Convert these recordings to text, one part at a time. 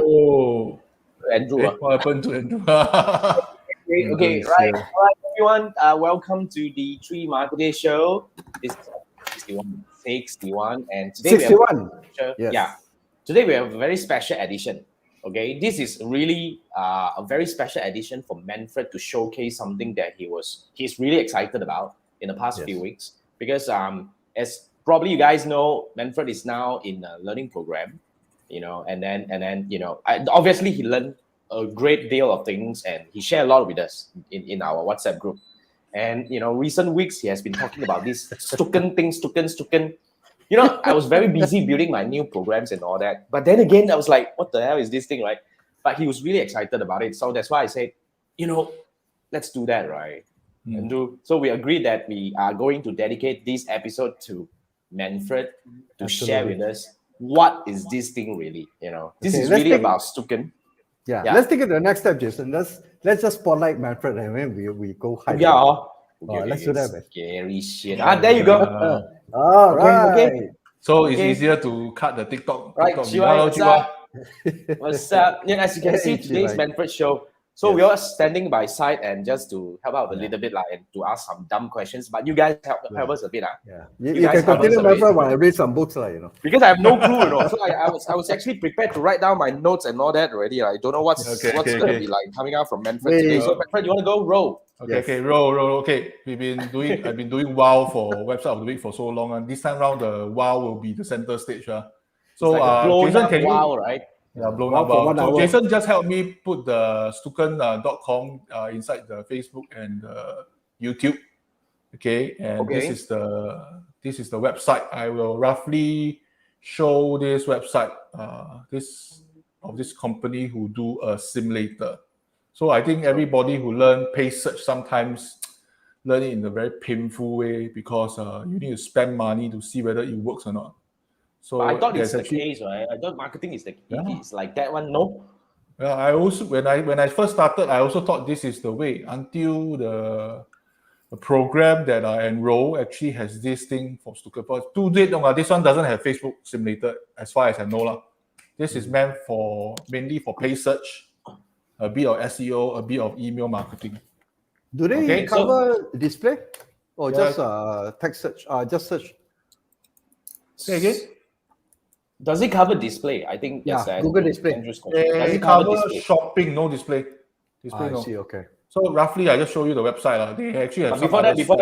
Oh, Andrew. What happened to Andrew? Okay, right, everyone. Welcome to the Three Marketeers show. This is 61, and today 61. Today we have a very special edition. Okay, this is really a very special edition for Manfred to showcase something that he's really excited about in the past few weeks, because as probably you guys know, Manfred is now in a learning program, and then obviously he learned a great deal of things, and he shared a lot with us in our WhatsApp group. And recent weeks he has been talking about this Stukent thing, Stukent. I was very busy building my new programs and all that. But then again, I was like, what the hell is this thing, right? But he was really excited about it. So that's why I said, let's do that, right? So we agreed that we are going to dedicate this episode to Manfred to share with us what is this thing really. This is really about Stukent. Yeah, let's take it to the next step, Jason. Let's just spotlight Manfred and then we go high. Let's do that, man. Scary shit. There you go. All right. So it's easier to cut the TikTok. Right, Hello, what's up? As you can see, today's Manfred show. So we are standing by side and just to help out a little bit, and to ask some dumb questions. But you guys help us a bit, You can continue, Manfred, while I read some books, Because I have no clue, So I was actually prepared to write down my notes and all that already. I don't know what's going to be like coming out from Manfred today. So Manfred, you want to go? Roll. Roll. Okay, I've been doing WOW for Website of the Week for so long, and this time around the WOW will be the center stage. So Jason, can you? Right? Yeah, blown up. So Jason just helped me put the Stukent.com inside the Facebook and YouTube. Okay, and this is the website. I will roughly show this website. This company who do a simulator. So I think everybody who learn page search sometimes learn it in a very painful way, because you need to spend money to see whether it works or not. So but I thought it's the case, right? I thought marketing is it's like that one. No. Yeah, I also when I first started, I also thought this is the way, until the program that I enroll actually has this thing for Stukent. This one doesn't have Facebook simulator as far as I know. This is meant mainly for page search, a bit of SEO, a bit of email marketing. Do they cover display or just text search? Just search. Say again. Does it cover display? I think Google display. Does it cover shopping? No display. I see. Okay. So roughly, I just show you the website. They actually have. But before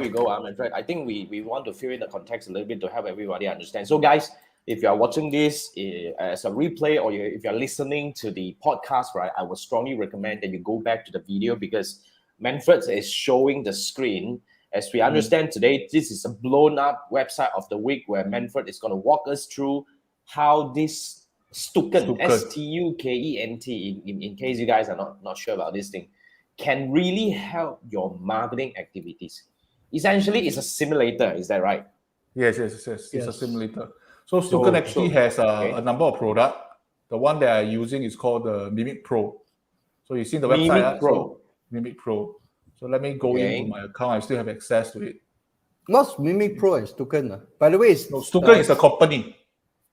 we go, Manfred, I think we want to fill in the context a little bit to help everybody understand. So guys, if you are watching this as a replay, or if you're listening to the podcast, right, I would strongly recommend that you go back to the video, because Manfred is showing the screen. As we understand today, this is a blown up website of the week, where Manfred is going to walk us through how this Stukent, Stukent, in case you guys are not sure about this thing, can really help your marketing activities. Essentially, it's a simulator. Is that right? Yes. It's a simulator. So Stukent actually has a number of products. The one that I'm using is called the Mimic Pro. So you see the website. Mimic Pro. So let me go into my account. I still have access to it. What's Mimic Pro and Stukent? By the way, Stukent is a company.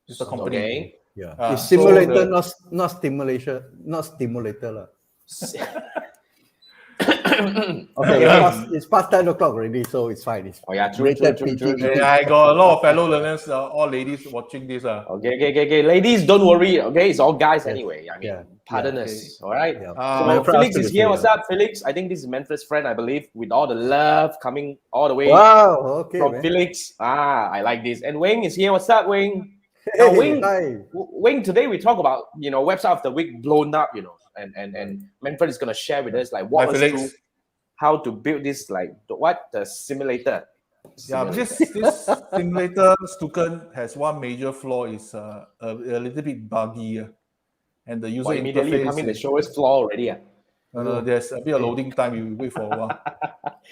It's a company. Okay. Yeah. It's simulator, not stimulation, not stimulator. It's past 10 o'clock already, so it's fine. It's true. I got a lot of fellow learners, all ladies watching this. Okay. Ladies, don't worry. Okay, it's all guys anyway. I mean, pardon us. All right. So Felix is here. What's up, Felix? I think this is Manfred's friend, I believe, with all the love coming all the way. Wow. Okay. From Felix. I like this. And Wing is here. What's up, Wing? Now, Wing, today we talk about website of the week blown up, and Manfred is gonna share with us walk us through how to build this the simulator. This simulator Stukent has one major flaw, is a little bit buggy, and the user immediately interface. Come in the show is flaw already. There's a bit of loading time. You wait for a while.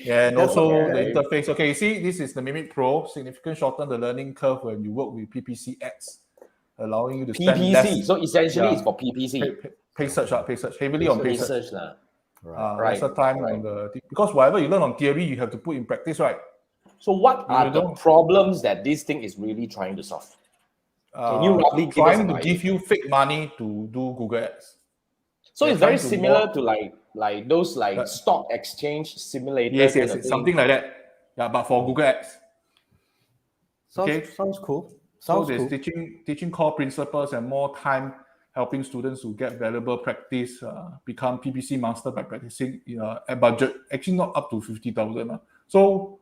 And also the interface. Okay, you see, this is the Mimic Pro. Significantly shorten the learning curve when you work with PPC ads, allowing you to spend less. So essentially, it's for PPC. Page search, heavily on page search. Right. Lesser time on because whatever you learn on theory, you have to put in practice, right? So what are the problems that this thing is really trying to solve? Can you roughly give us trying an to idea? give you fake money to do Google Ads. So They're it's very trying to similar walk- to like those like stock exchange simulator Yes, kind yes, of thing. something like that. Yeah, but for Google Ads. Okay. Sounds cool. So Sounds there's cool. teaching core principles and more time helping students to get valuable practice, become PPC master by practicing at budget, actually not up to 50,000. So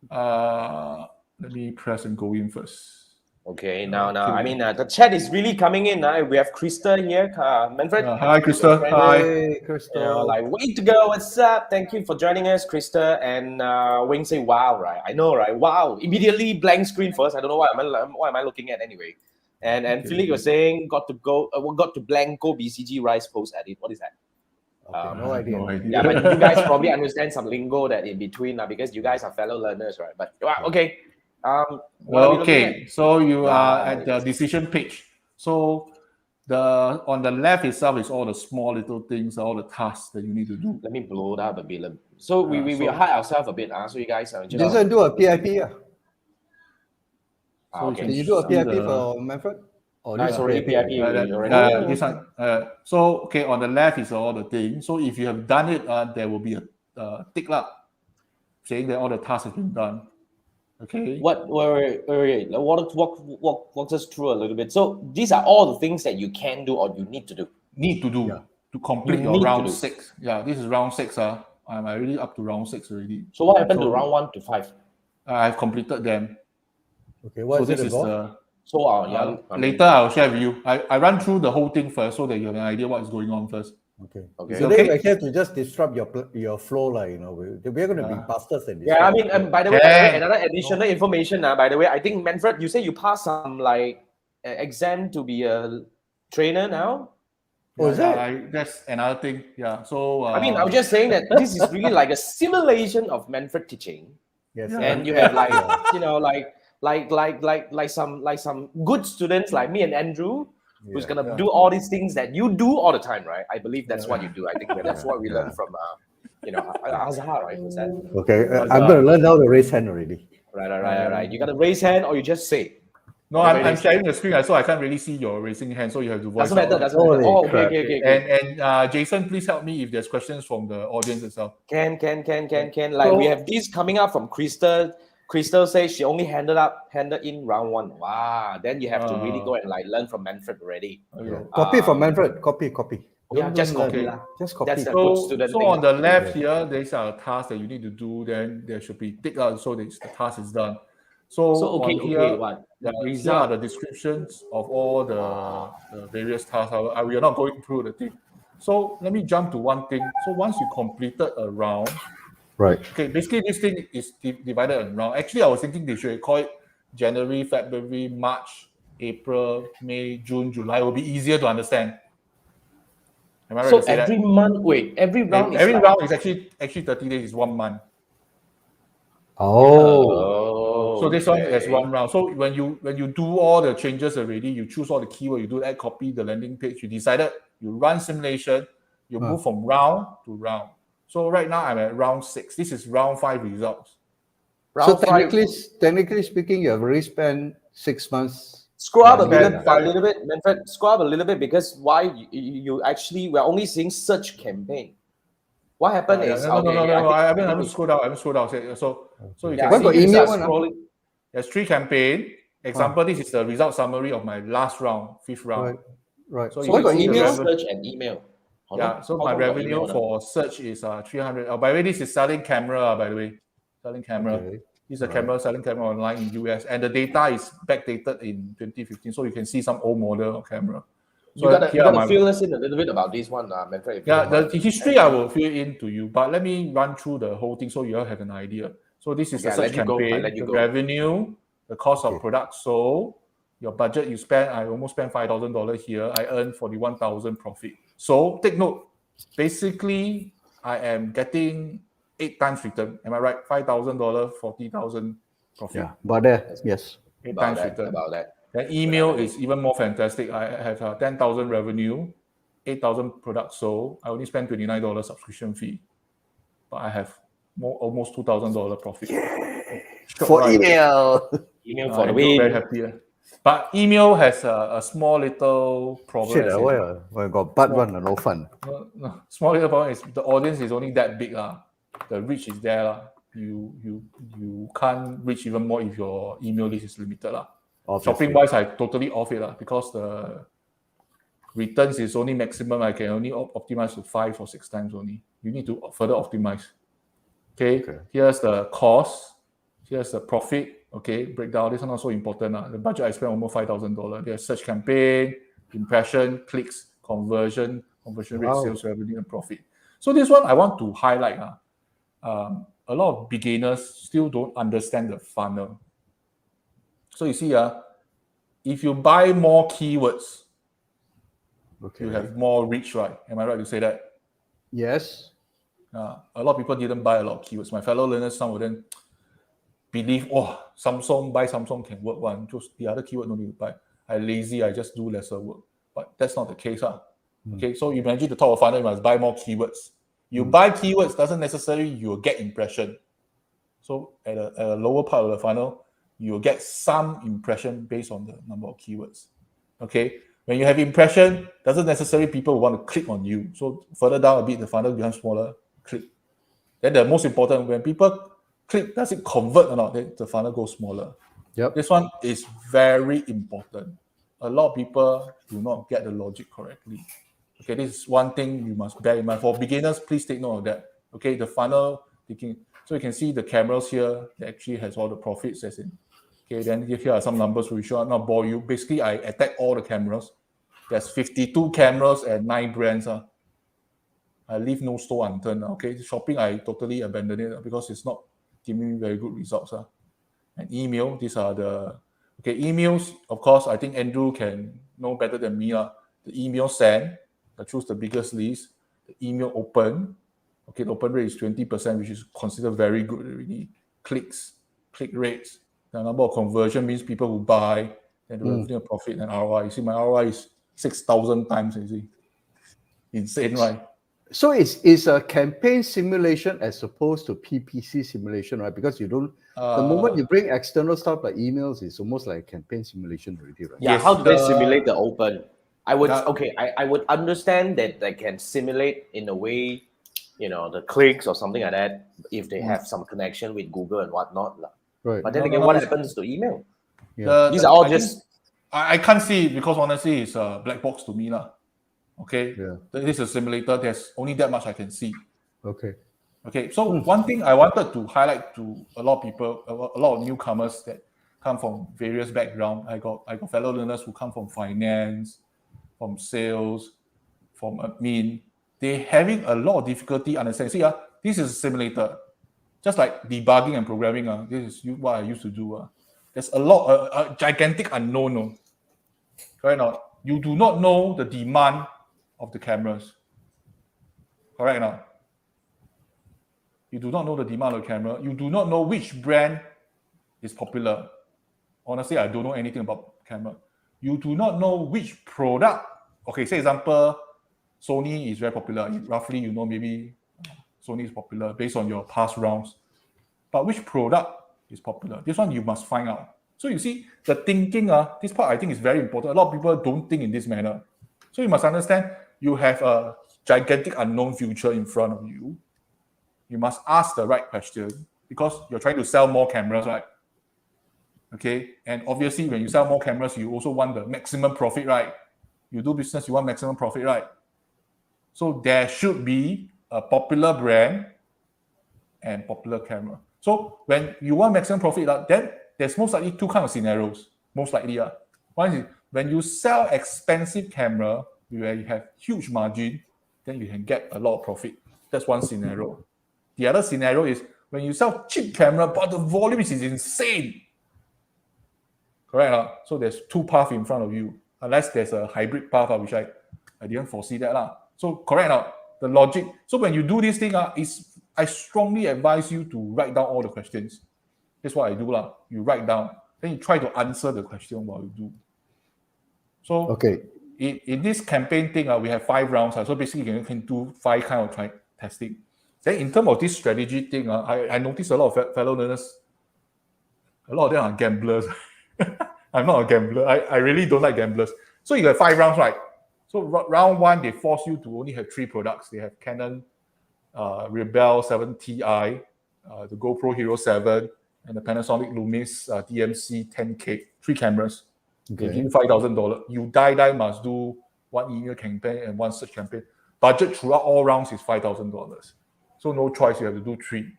let me press and go in first. Okay, now, I mean, the chat is really coming in. We have Krista here, Manfred. Hi, Krista. Hi. Hey, Crystal. Like, way to go. What's up? Thank you for joining us, Krista. And Wing say, wow, right? I know, right? Wow. Immediately blank screen first. I don't know what am I looking at anyway. And Philip was saying, got to blanco BCG Rice post edit. What is that? Okay, no idea. Yeah, but you guys probably understand some lingo that in between because you guys are fellow learners, right? But okay. What are we looking at? So you are at the decision page. So on the left itself is all the small little things, all the tasks that you need to do. Let me blow it up a bit. So we hide ourselves a bit. So you guys are just do a PIP. Yeah. Okay. Did you do a PIP for Manfred? It's already PIP. This one. So okay, on the left is all the things. So if you have done it, there will be a tick up saying that all the tasks have been done. Okay. Wait. Walk us through a little bit. So these are all the things that you can do or you need to do. To complete your round 6. Yeah, this is round 6. I'm already up to round 6 already. So what happened to round 1 to 5? I've completed them. Okay, what so is it about? Later I'll share with you. I run through the whole thing first so that you have an idea what is going on first. Okay. Today we have to just disrupt your flow, we're going to be bastards and yeah. I mean, by the way, another additional information. By the way, I think Manfred, you say you passed some exam to be a trainer now. Oh, is that? That's another thing. Yeah. So I mean, I was just saying that this is really like a simulation of Manfred teaching. Yes. And you have like some good students like me and Andrew, who's gonna do all these things that you do all the time, right? I believe that's what you do. I think that's what we learned from Azhar, right? Was that? Okay, I'm gonna learn how to raise hand already. Right. You gotta raise hand or you just say. No, I'm sharing the screen, so I can't really see your raising hand, so you have to voice out. Doesn't matter. Oh, okay. And Jason, please help me if there's questions from the audience itself. Can. Like we have these coming up from Crystal. Crystal says she only handed in round 1. Wow. Then you have to really go and learn from Manfred already. Copy from Manfred. Copy. Yeah, just copy. Just copy. That's a good student thing. On the left here, there's a task that you need to do. Then there should be tick out so the task is done. So these are the descriptions of all the various tasks. We are not going through the thing. So let me jump to one thing. So once you completed a round, right? Okay, basically this thing is divided in round. Actually, I was thinking they should call it January, February, March, April, May, June, July. It will be easier to understand. Am I right so to say every that? month, every round round is actually 30 days is 1 month. So this one is 1 round. So when you do all the changes already, you choose all the keyword, you do that, copy the landing page, you decided, you run simulation, you move from round to round. So right now I'm at round 6. This is round 5 results. Technically speaking, you have already spent 6 months. Scroll up a little bit, Manfred. Scroll up a little bit because why you actually we're only seeing search campaign. What happened is no. I haven't scrolled down. So you can see email scrolling. There's 3 campaign. Example, this is the result summary of my last round, 5th round. Right. So what got email, search, and email? So my revenue for search is 300. By the way, this is selling camera. By the way, selling camera. Okay. This is a selling camera online in US, and the data is backdated in 2015, so you can see some old model of camera. So you gotta fill us in a little bit about this one, Manfred. The history I will fill in to you, but let me run through the whole thing so you all have an idea. So this is the search campaign, the revenue, the cost of product sold, your budget you spend. I almost spent $5,000 here. I earned 41,000 profit. So take note. Basically, I am getting 8 times return. Am I right? $5,000, 40,000 profit. Yeah, about that. Yes. 8 times return. About that. Then email is even more fantastic. I have 10,000 revenue, 8,000 products sold. I only spent $29 subscription fee, but I have almost $2,000 profit. For email. Email for the win. Very happy. But email has a small little problem. Shit, I got bad one and no fun. No, small little problem is the audience is only that big. The reach is there. You can't reach even more if your email list is limited. Shopping wise, I totally off it because the returns is only maximum. I can only optimize to 5 or 6 times only. You need to further optimize. Okay. Here's the cost. Here's the profit. Okay, breakdown. This one also important. The budget I spent almost $5,000. There's search campaign, impression, clicks, conversion rate, sales revenue, and profit. So this one I want to highlight. A lot of beginners still don't understand the funnel. So you see, if you buy more keywords, you have more reach, right? Am I right to say that? Yes. A lot of people didn't buy a lot of keywords. My fellow learners, some of them believe, buy Samsung can work one. Just the other keyword no need to buy. I'm lazy, I just do lesser work. But that's not the case. Okay, so you imagine the top of funnel, you must buy more keywords. You buy keywords doesn't necessarily you will get impression. So at a lower part of the funnel, you will get some impression based on the number of keywords. Okay, when you have impression, doesn't necessarily people will want to click on you. So further down a bit, the funnel becomes smaller. Click. Then the most important, when people click, does it convert or not? Then the funnel goes smaller. Yep. This one is very important. A lot of people do not get the logic correctly. Okay, this is one thing you must bear in mind. For beginners, please take note of that. Okay, the funnel, so you can see the cameras here that actually has all the profits as in. Okay, then here are some numbers which will not bore you. Basically, I attack all the cameras. There's 52 cameras and 9 brands. I leave no stone unturned. Okay, shopping, I totally abandoned it because it's not giving me very good results. And email, these are the emails. Of course, I think Andrew can know better than me. The email send, I choose the biggest list. The email open, okay, the open rate is 20%, which is considered very good already. Clicks, click rates, the number of conversion means people who buy, and the revenue, profit, and ROI. You see, my ROI is 6,000 times. You see, insane, right? So it's a campaign simulation as opposed to PPC simulation, right? Because you don't, the moment you bring external stuff like emails, it's almost like a campaign simulation already, right? Yeah, how do they simulate the open? I would I would understand that they can simulate in a way, the clicks or something like that if they have some connection with Google and whatnot. Right. But then again, what happens to email? Yeah. These are all just... I can't see it because honestly it's a black box to me. Okay. Yeah. This is a simulator. There's only that much I can see. Okay. So one thing I wanted to highlight to a lot of people, a lot of newcomers that come from various backgrounds. I got fellow learners who come from finance, from sales, from admin. They're having a lot of difficulty understanding. See, this is a simulator. Just like debugging and programming, this is what I used to do. There's a gigantic unknown. Right now, you do not know the demand of the cameras. Correct now? You do not know the demand of the camera. You do not know which brand is popular. Honestly, I don't know anything about camera. You do not know which product. Okay, say example, Sony is very popular. Roughly, maybe Sony is popular based on your past rounds. But which product is popular? This one you must find out. So you see, the thinking, this part I think is very important. A lot of people don't think in this manner. So you must understand, you have a gigantic unknown future in front of you. You must ask the right question because you're trying to sell more cameras, right? Okay, and obviously when you sell more cameras, you also want the maximum profit, right? You do business, you want maximum profit, right? So there should be a popular brand and popular camera. So when you want maximum profit, then there's most likely 2 kinds of scenarios. Most likely, one is when you sell expensive camera where you have huge margin, then you can get a lot of profit. That's one scenario. The other scenario is when you sell cheap camera, but the volume is insane. Correct? So there's 2 paths in front of you, unless there's a hybrid path, which I didn't foresee that. So correct, the logic. So when you do this thing, I strongly advise you to write down all the questions. That's what I do. You write down, then you try to answer the question while you do. So okay. In this campaign thing, we have 5 rounds. So basically, you can do 5 kind of testing. Then in terms of this strategy thing, I noticed a lot of fellow learners, a lot of them are gamblers. I'm not a gambler. I really don't like gamblers. So you have 5 rounds, right? So round 1, they force you to only have 3 products. They have Canon Rebel 7 Ti, the GoPro Hero 7, and the Panasonic Lumix DMC 10K, 3 cameras. Okay. They give you $5,000. You die must do 1 email campaign and 1 search campaign. Budget throughout all rounds is $5,000. So no choice, you have to do 3.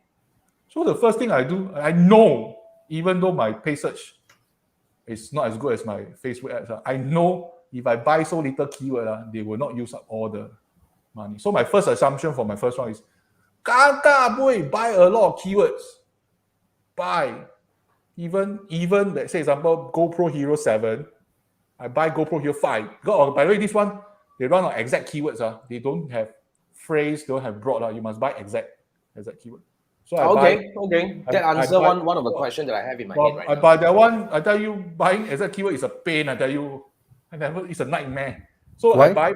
So the first thing I do, I know, even though my pay search is not as good as my Facebook ads, I know if I buy so little keyword, they will not use up all the money. So my first assumption for my first one is, boy, buy a lot of keywords. Buy. Even let's say example, GoPro Hero 7, I buy GoPro Hero 5. By the way, this one, they run on exact keywords. They don't have phrase, don't have broad. You must buy exact keyword. So okay. That answers one of the questions that I have in my head right now. I buy that one. I tell you, buying exact keyword is a pain. I tell you, it's a nightmare. So why? I buy.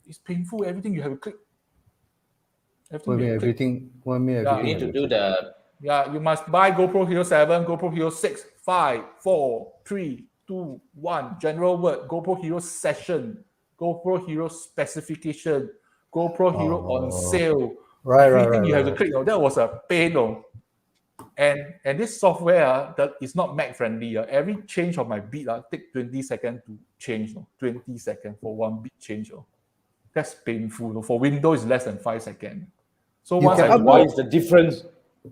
It's painful. Everything you have to click. Everything. You need to do the. Yeah, you must buy GoPro Hero 7, GoPro Hero 6, 5, 4, 3, 2, 1. General word. GoPro Hero session. GoPro Hero specification. GoPro Hero on sale. Everything you have to click. That was a pain. And this software that is not Mac friendly. Every change of my beat take 20 seconds to change. 20 seconds for 1 beat change. That's painful. For Windows, it's less than 5 seconds. So why is the difference?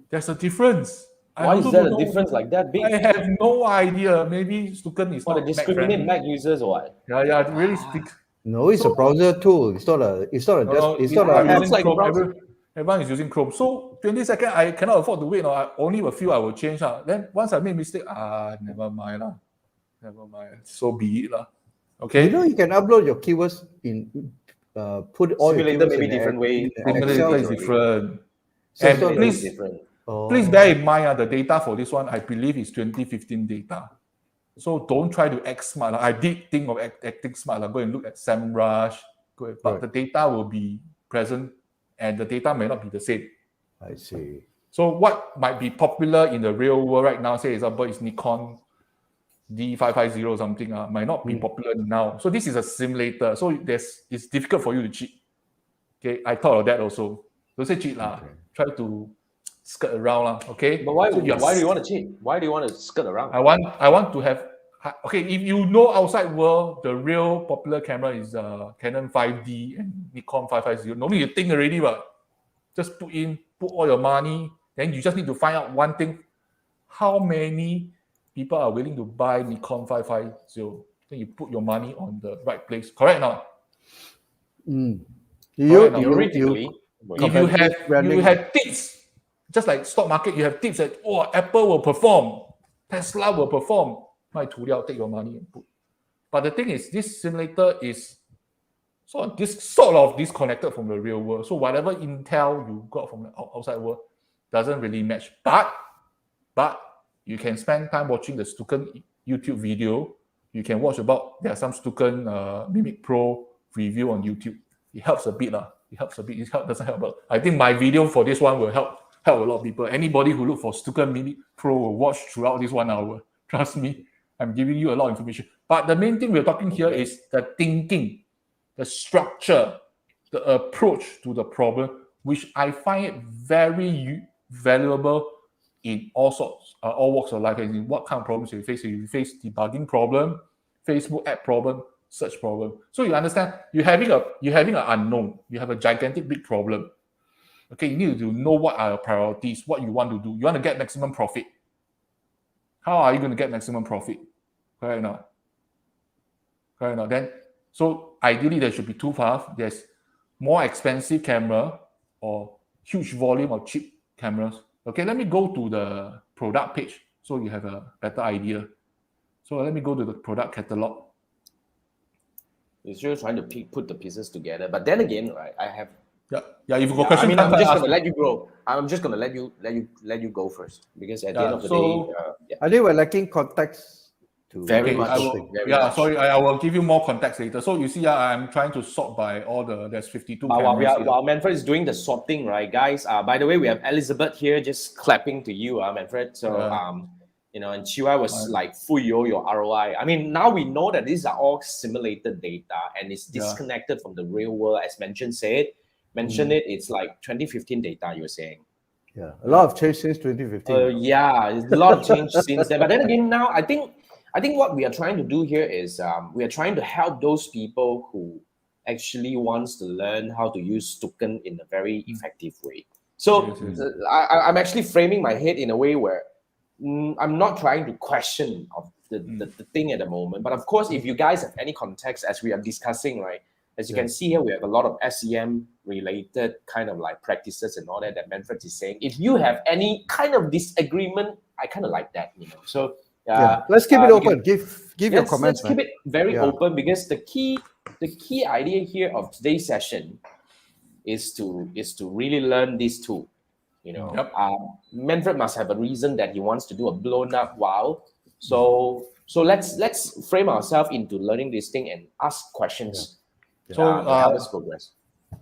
There's a difference. Why is there a difference like that big? I have no idea. Maybe Stukent is not discriminate Mac users or what? Yeah, it really speaks. No, it's a browser tool. It's not a everyone is using Chrome. So 20 seconds, I cannot afford to wait. Only a few I will change. Then once I make mistake, never mind. Never mind. So be it. Okay. You can upload your keywords in put all your keywords maybe different way. Simulator is different. And please bear in mind the data for this one, I believe is 2015 data. So don't try to act smart. I did think of acting smart. Go and look at SEMrush, but the data will be present and the data may not be the same. I see. So what might be popular in the real world right now, say example, is Nikon D550 or something, might not be popular now. So this is a simulator. So it's difficult for you to cheat. Okay, I thought of that also. Don't say cheat. Try to skirt around. Okay. But why do you want to cheat? Why do you want to skirt around? I want to have. Okay, if you know outside world, the real popular camera is Canon 5D and Nikon 550. No need to think already, but just put all your money. Then you just need to find out one thing: how many people are willing to buy Nikon 550? Then you put your money on the right place. Correct now? Theoretically, if you have tips, just like stock market, you have tips that Apple will perform, Tesla will perform. Take your money and put. But the thing is, this simulator is sort of disconnected from the real world. So whatever intel you got from the outside world doesn't really match. But you can spend time watching the Stukent YouTube video. You can watch there are some Stukent Mimic Pro review on YouTube. It helps a bit. It doesn't help. But I think my video for this one will help a lot of people. Anybody who look for Stukent Mimic Pro will watch throughout this 1 hour. Trust me, I'm giving you a lot of information. But the main thing we're talking here is the thinking, the structure, the approach to the problem, which I find it very valuable in all walks of life. In what kind of problems you face? You face debugging problem, Facebook ad problem, search problem. So you understand, you're having an unknown. You have a gigantic big problem. Okay, you need to know what are your priorities, what you want to do. You want to get maximum profit. How are you going to get maximum profit? Correct or not? Then, so ideally there should be 2 paths. There's more expensive camera or huge volume of cheap cameras. Okay, let me go to the product page so you have a better idea. So let me go to the product catalog. You're still trying to put the pieces together, but then again, right? I have. Yeah. If you've got questions, I'm just going to let you go. I'm just going to let you go first, because at the end of the day, I think we're lacking context. Very much. Sorry, I will give you more context later. So you see, I'm trying to sort by all there's 52 cameras. While Manfred is doing the sorting, right, guys? By the way, we have Elizabeth here just clapping to you, Manfred. So and Chiwai was like, "Fuyo, your ROI." I mean, now we know that these are all simulated data and it's disconnected from the real world, as it's like 2015 data, you're saying. Yeah, a lot of change since 2015. Yeah, a lot of change since then. But then again, now I think what we are trying to do here is we are trying to help those people who actually wants to learn how to use Stukent in a very effective way. So I'm actually framing my head in a way where I'm not trying to question of the thing at the moment. But of course, if you guys have any context as we are discussing, right, as you can see here, we have a lot of SEM related kind of like practices and all that Manfred is saying. If you have any kind of disagreement, I kind of like that, So let's keep it open. Give your comments. Let's keep it very open, because the key idea here of today's session is to really learn these two. Manfred must have a reason that he wants to do a blown up wow. So let's frame ourselves into learning this thing and ask questions. So help us progress.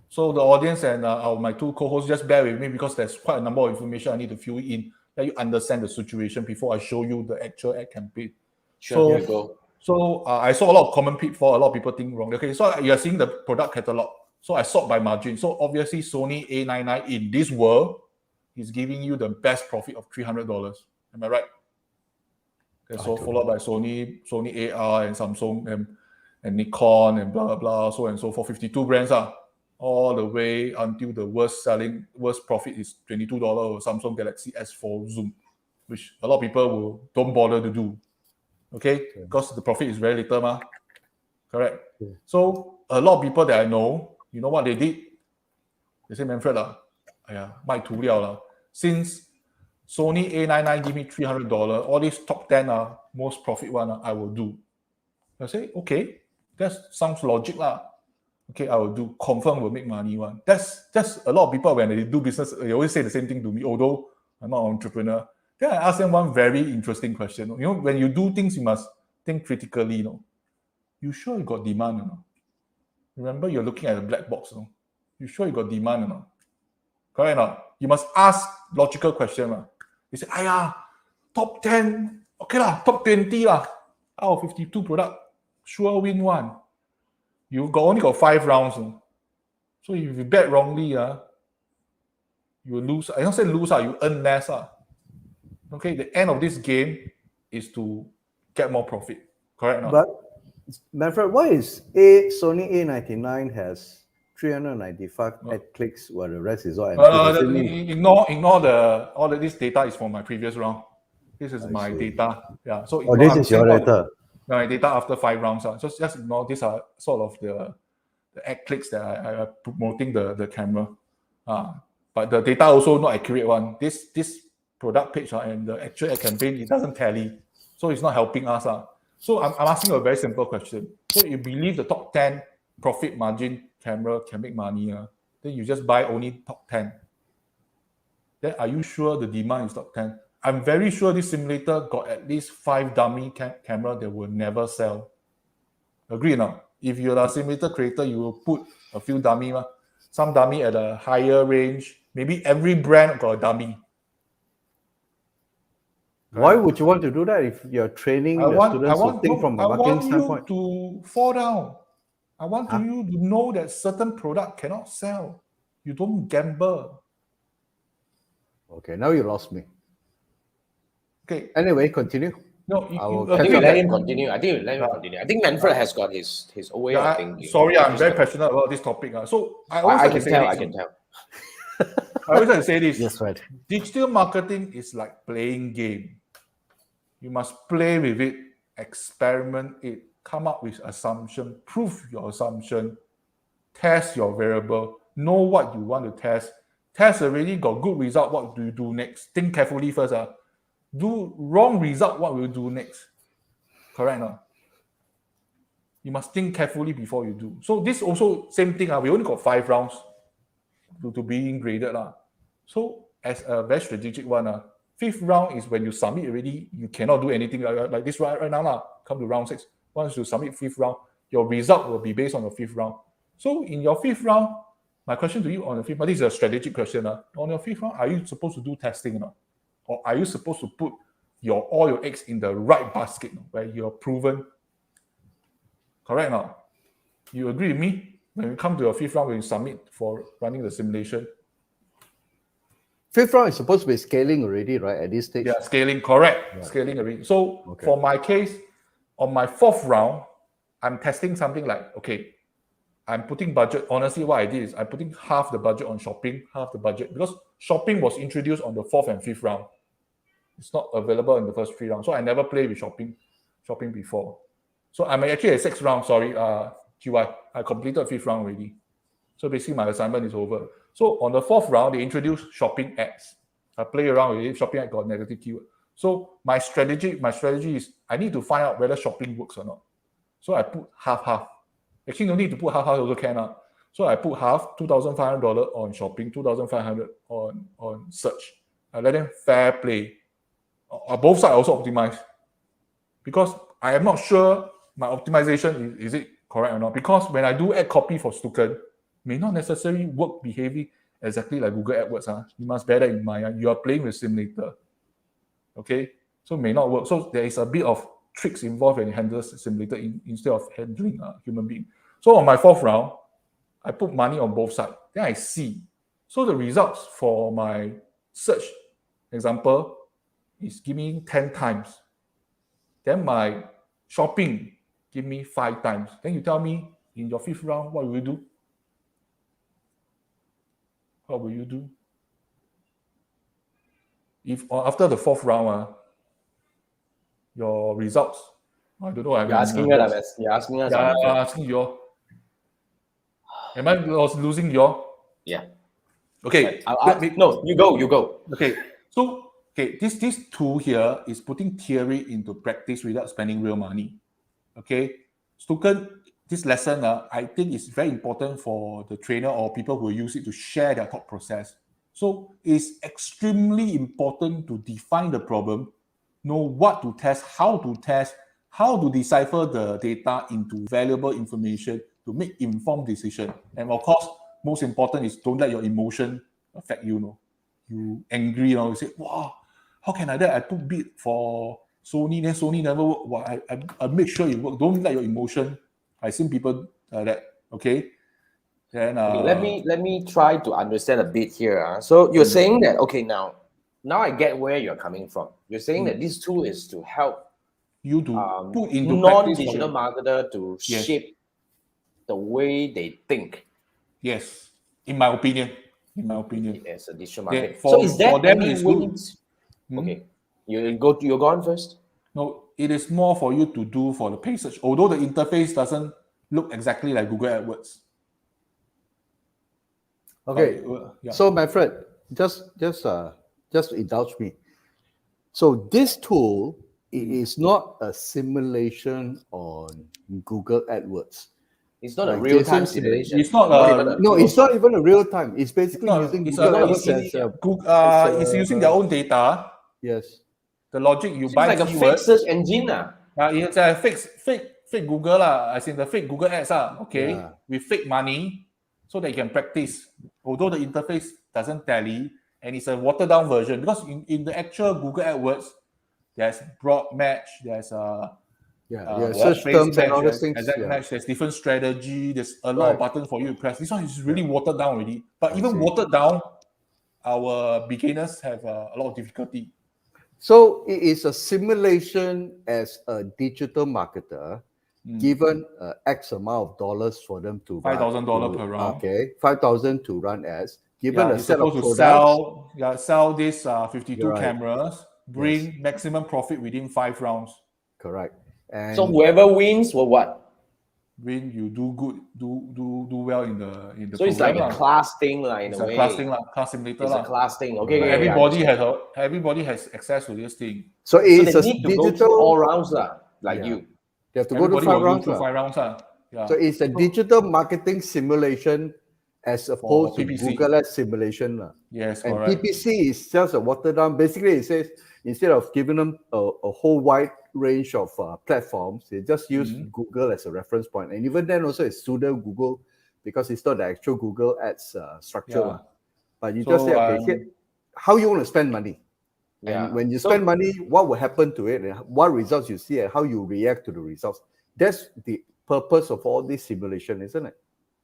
So the audience and my two co-hosts, just bear with me because there's quite a number of information I need to fill in, let you understand the situation before I show you the actual ad campaign. Sure, here we go. So I saw a lot of common pitfall. A lot of people think wrong. Okay, so you are seeing the product catalog. So I sort by margin. So obviously Sony A99 in this world is giving you the best profit of $300. Am I right? Okay, so followed by Sony AR and Samsung and Nikon and blah, blah, blah, so and so for 52 brands all the way until the worst profit is $22 or Samsung Galaxy S4 Zoom, which a lot of people don't bother to do. Okay, because the profit is very little, correct? So a lot of people that I know, you know what they did? They say, Manfred, 卖涂料了. Since Sony A99 give me $300, all these top 10 most profit one I will do. I say, okay, that sounds logic lah. Okay, I will do. Confirm will make money one. That's a lot of people when they do business, they always say the same thing to me, although I'm not an entrepreneur. Then I ask them one very interesting question. When you do things, you must think critically. You sure you got demand or not? Remember, you're looking at a black box. You sure you got demand or not? Correct or not? You must ask logical question. You say, top 10, okay lah, top 20 lah, out of 52 product, sure win one. You only got 5 rounds. So if you bet wrongly, you will lose. I don't say lose, you earn less. Okay, the end of this game is to get more profit. Correct? But Manfred, why is Sony A99 has 395 ad clicks while the rest is all empty? Ignore all of this data is from my previous round. This is my data. Yeah. So this is your data. My data after 5 rounds. So just ignore. These are sort of the ad clicks that I am promoting the camera. But the data also not accurate one. This product page and the actual ad campaign, it doesn't tally. So it's not helping us. So I'm asking a very simple question. So you believe the top 10 profit margin camera can make money, then you just buy only top 10. Then are you sure the demand is top 10? I'm very sure this simulator got at least 5 dummy camera that will never sell. Agree or not? If you're a simulator creator, you will put a few dummy. Some dummy at a higher range. Maybe every brand got a dummy. Why would you want to do that if you're training the students to think from a marketing standpoint? I want you to fall down. I want you to know that certain product cannot sell. You don't gamble. Okay, now you lost me. Okay. Anyway, continue. No, I think we let him continue. I think Manfred has got his way of thinking. Sorry, I'm very passionate about this topic. So I can tell. I always like to say this. Yes, right. Digital marketing is like playing game. You must play with it, experiment it, come up with assumption, prove your assumption, test your variable, know what you want to test. Test already, got good result, what do you do next? Think carefully first. Do wrong result, what will you do next? Correct or not? You must think carefully before you do. So this also same thing. We only got 5 rounds to being graded. So as a very strategic one, 5th round is when you submit already, you cannot do anything like this right now. Come to round 6. Once you submit 5th round, your result will be based on the 5th round. So in your 5th round, my question to you on the 5th round, this is a strategic question. On your 5th round, are you supposed to do testing or not? Or are you supposed to put all your eggs in the right basket where you're proven. Correct now? You agree with me? When you come to your fifth round, when you submit for running the simulation. Fifth round is supposed to be scaling already, right? At this stage. Yeah, scaling, correct. Right. Scaling already. So for my case, on my fourth round, I'm testing something like, okay, I'm putting budget. Honestly, what I did is I'm putting half the budget on shopping, half the budget, because shopping was introduced on the fourth and fifth round. It's not available in the first 3 rounds. So I never played with shopping before. So I'm actually at sixth round, sorry, QI. I completed fifth round already. So basically my assignment is over. So on the fourth round, they introduced shopping ads. I play around with it. Shopping ad got negative keyword. So my strategy is I need to find out whether shopping works or not. So I put half. Actually, no need to put half also can. So I put half, $2,500 on shopping, $2,500 on search. I let them fair play. Both sides also optimize. Because I am not sure my optimization is it correct or not. Because when I do ad copy for Stukent, may not necessarily work behaving exactly like Google AdWords. You must bear that in mind. You are playing with simulator. Okay? So may not work. So there is a bit of tricks involved when you handle simulator instead of handling a human being. So on my fourth round, I put money on both sides. Then I see. So the results for my search example is give me 10 times. Then my shopping give me 5 times. Then you tell me in your fifth round, what will you do? What will you do? If after the fourth round, your results, I don't know. You're asking us. You're asking us. Yeah, I'm asking you. Am I losing you? Yeah. Okay. No, you go. Okay. So, this tool here is putting theory into practice without spending real money. Okay. Stukent, this lesson, I think is very important for the trainer or people who use it to share their thought process. So it's extremely important to define the problem, know what to test, how to decipher the data into valuable information to make informed decision. And of course, most important is don't let your emotion affect you. You angry, you say, wow, how can I do that? I put bid for Sony, then Sony never work. Well, I make sure it work. Don't let your emotion. I've seen people that, okay? Then let me try to understand a bit here. So you're saying that, okay, now I get where you're coming from. You're saying that this tool is to help you to put into non-digital marketer to shape the way they think. Yes, in my opinion. As a digital marketer. Yeah, so is there any ways? Okay, you're gone first. No, it is more for you to do for the paid search, although the interface doesn't look exactly like Google AdWords. Okay, so my friend, just indulge me. So this tool is not a simulation on Google AdWords. It's not a real-time simulation. It's not it's not even a real time. It's basically using Google AdWords. It's using their own data. Yes. The logic you Seems buy like a fake search engine. It's a fake Google as in the fake Google ads okay, with fake money, so that you can practice. Although the interface doesn't tally, and it's a watered down version, because in the actual Google AdWords, there's broad match, there's search terms and all those things. Exact match, there's different strategy, there's a lot of buttons for you to press. This one is really watered down already. But even watered down, our beginners have a lot of difficulty. So it is a simulation as a digital marketer, given X amount of dollars for them to $5,000 per round. Okay, 5,000 to run ads. Given a set of products, sell this 52 cameras, bring maximum profit within 5 rounds. Correct. And so whoever wins will what? When you do good, do well in the. So it's like a class thing, in a way. Class simulator. It's a class thing. Okay. Everybody has access to this thing. So it's they need to go through all rounds, you. They have to go through 5 rounds. 5 rounds. Yeah. So it's a digital marketing simulation as opposed to Google Ads simulation. Yes, and correct. PPC is just a watered down. Basically, it says instead of giving them a whole wide range of platforms, they just use Google as a reference point. And even then also it's pseudo Google because it's not the actual Google Ads structure. But you just say, okay, how you want to spend money? And when you spend money, what will happen to it, and what results you see, and how you react to the results. That's the purpose of all this simulation, isn't it?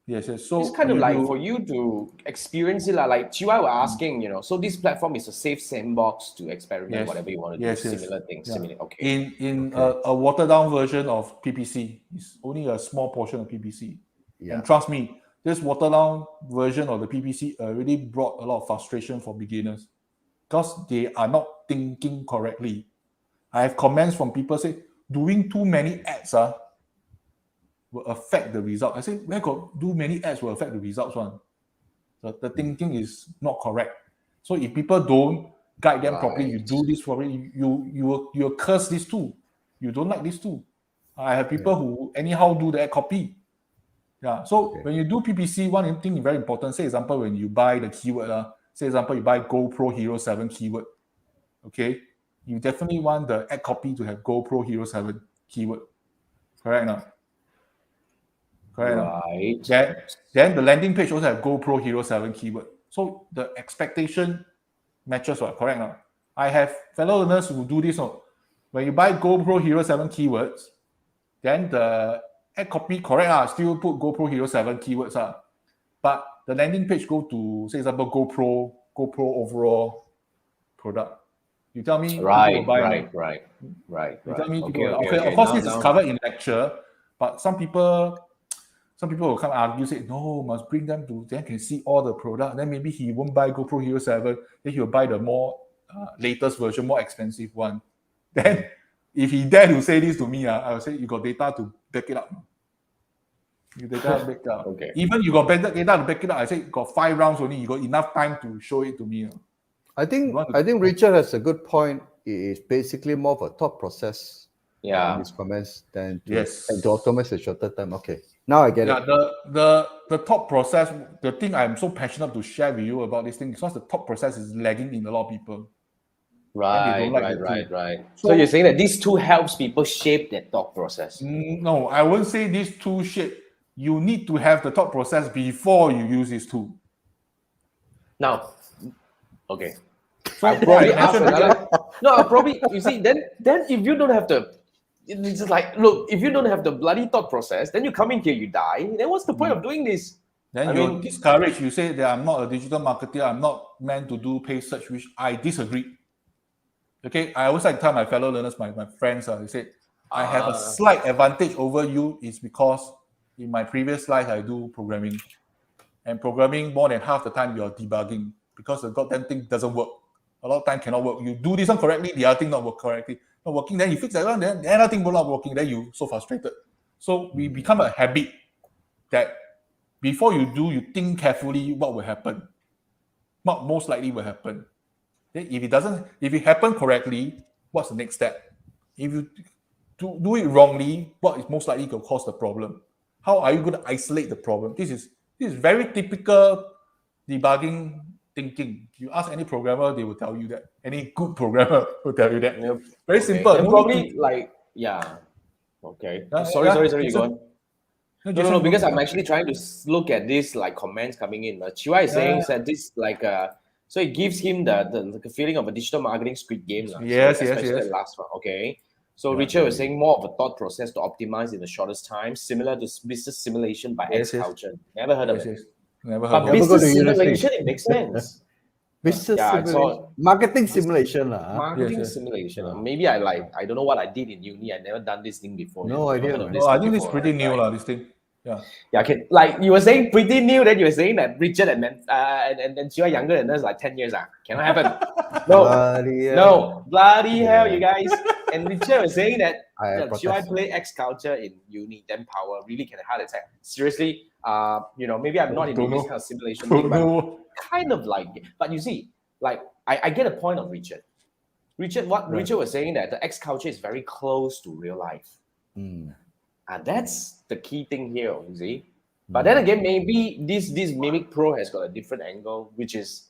Yes. So it's kind of like for you to experience it. Like Chiwa were asking, so this platform is a safe sandbox to experiment whatever you want to do, similar things. Okay. In a watered down version of PPC, it's only a small portion of PPC. Yeah. And trust me, this watered down version of the PPC really brought a lot of frustration for beginners because they are not thinking correctly. I have comments from people say, doing too many ads will affect the result. I say, where got do many ads will affect the results one? The thinking is not correct. So if people don't guide them properly, you do this properly, you will curse this too. You don't like this too. I have people who anyhow do the ad copy. Yeah. So when you do PPC, one thing is very important. Say example, when you buy the keyword, say example, you buy GoPro Hero 7 keyword. Okay. You definitely want the ad copy to have GoPro Hero 7 keyword. Correct now? Correct. Right. Then the landing page also have GoPro Hero 7 keyword. So the expectation matches what? Correct now? I have fellow learners who do this. When you buy GoPro Hero 7 keywords, then the ad copy correct still put GoPro Hero 7 keywords but the landing page go to, say example, GoPro overall product. You tell me right. You tell me okay. Of course, this is covered in lecture, but some people will come and argue, say, no, must bring them to, then can see all the product. Then maybe he won't buy GoPro Hero 7, then he'll buy the more latest version, more expensive one. Then if he dare to say this to me, I will say, you got data to back it up. Okay. Even you got data to back it up, I say, got 5 rounds only, you got enough time to show it to me. I think Richard has a good point. It is basically more of a thought process in his comments than to automate a shorter time. Okay, now I get it. The thought process, the thing I'm so passionate to share with you about this thing, because the thought process is lagging in a lot of people. Right. So you're saying that these two helps people shape their thought process? No, I won't say these two shape. You need to have the thought process before you use this tool. Now, okay. So I'll probably ask another. No, I'll probably, you see, then if you don't have it's just like, look, if you don't have the bloody thought process, then you come in here, you die. Then what's the point of doing this? Then you're discouraged. You say that I'm not a digital marketer. I'm not meant to do paid search, which I disagree. Okay, I always like to tell my fellow learners, my friends, they say, I have a slight advantage over you is because in my previous life, I do programming. And programming, more than half the time, you're debugging because the goddamn thing doesn't work. A lot of time cannot work. You do this one correctly, the other thing not work correctly. Not working, then you fix that one, then another thing will not working, then you so frustrated. So we become a habit that before you do, you think carefully what will happen. What most likely will happen. Then if it happen correctly, what's the next step? If you do it wrongly, what is most likely going to cause the problem? How are you going to isolate the problem? This is very typical debugging thinking. You ask any programmer, they will tell you that. Any good programmer will tell you that. Yep. Very simple. And probably Okay. Sorry, you go on. No, because I'm actually trying to look at this like comments coming in. Chiwa is saying that this so it gives him the feeling of a digital marketing Squid Game. Yes. The last one. Okay. So Richard was saying more of a thought process to optimize in the shortest time, similar to business simulation by X Culture. Never heard of it. Never heard of it. But business simulation, it makes sense. Business simulation. Marketing simulation. Marketing simulation. Maybe I don't know what I did in uni. I never done this thing before. No idea. I think it's pretty new, this thing. Yeah. Okay. Like you were saying, pretty new. Then you were saying that Richard and Chiwa younger than us, like 10 years. Cannot happen. No, bloody hell, you guys. And Richard was saying that Chiwa play X Culture in uni, then power really can heart attack. Seriously, maybe I'm not into this kind of simulation thing, but kind of like. But you see, like I get a point of Richard. Richard was saying that the X Culture is very close to real life. That's the key thing here, you see. But then again, maybe this Mimic Pro has got a different angle, which is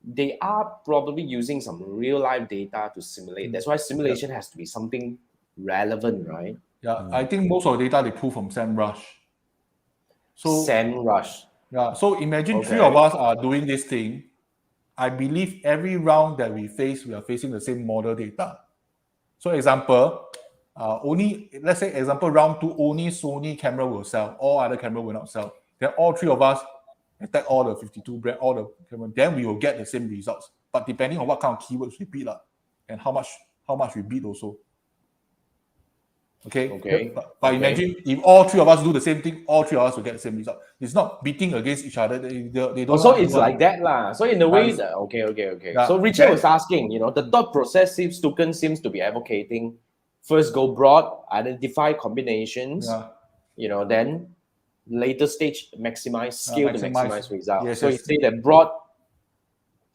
they are probably using some real life data to simulate. That's why simulation has to be something relevant, right? Yeah, I think most of the data they pull from SEMrush. SEMrush. Yeah, so imagine 3 of us are doing this thing. I believe every round that we face, we are facing the same model data. So example, let's say example round 2, only Sony camera will sell, all other camera will not sell. Then all 3 of us attack all the 52 brand, all the camera, then we will get the same results. But depending on what kind of keywords we beat and how much we beat also. Okay. But imagine if all 3 of us do the same thing, all 3 of us will get the same result. It's not beating against each other. They don't. So it's like that lah. So in a way, okay. Yeah. So Richard was asking, the thought process Stukent seems to be advocating. First, go broad, identify combinations. Yeah. Then later stage maximize scale to maximize results. Yes, so you say that broad.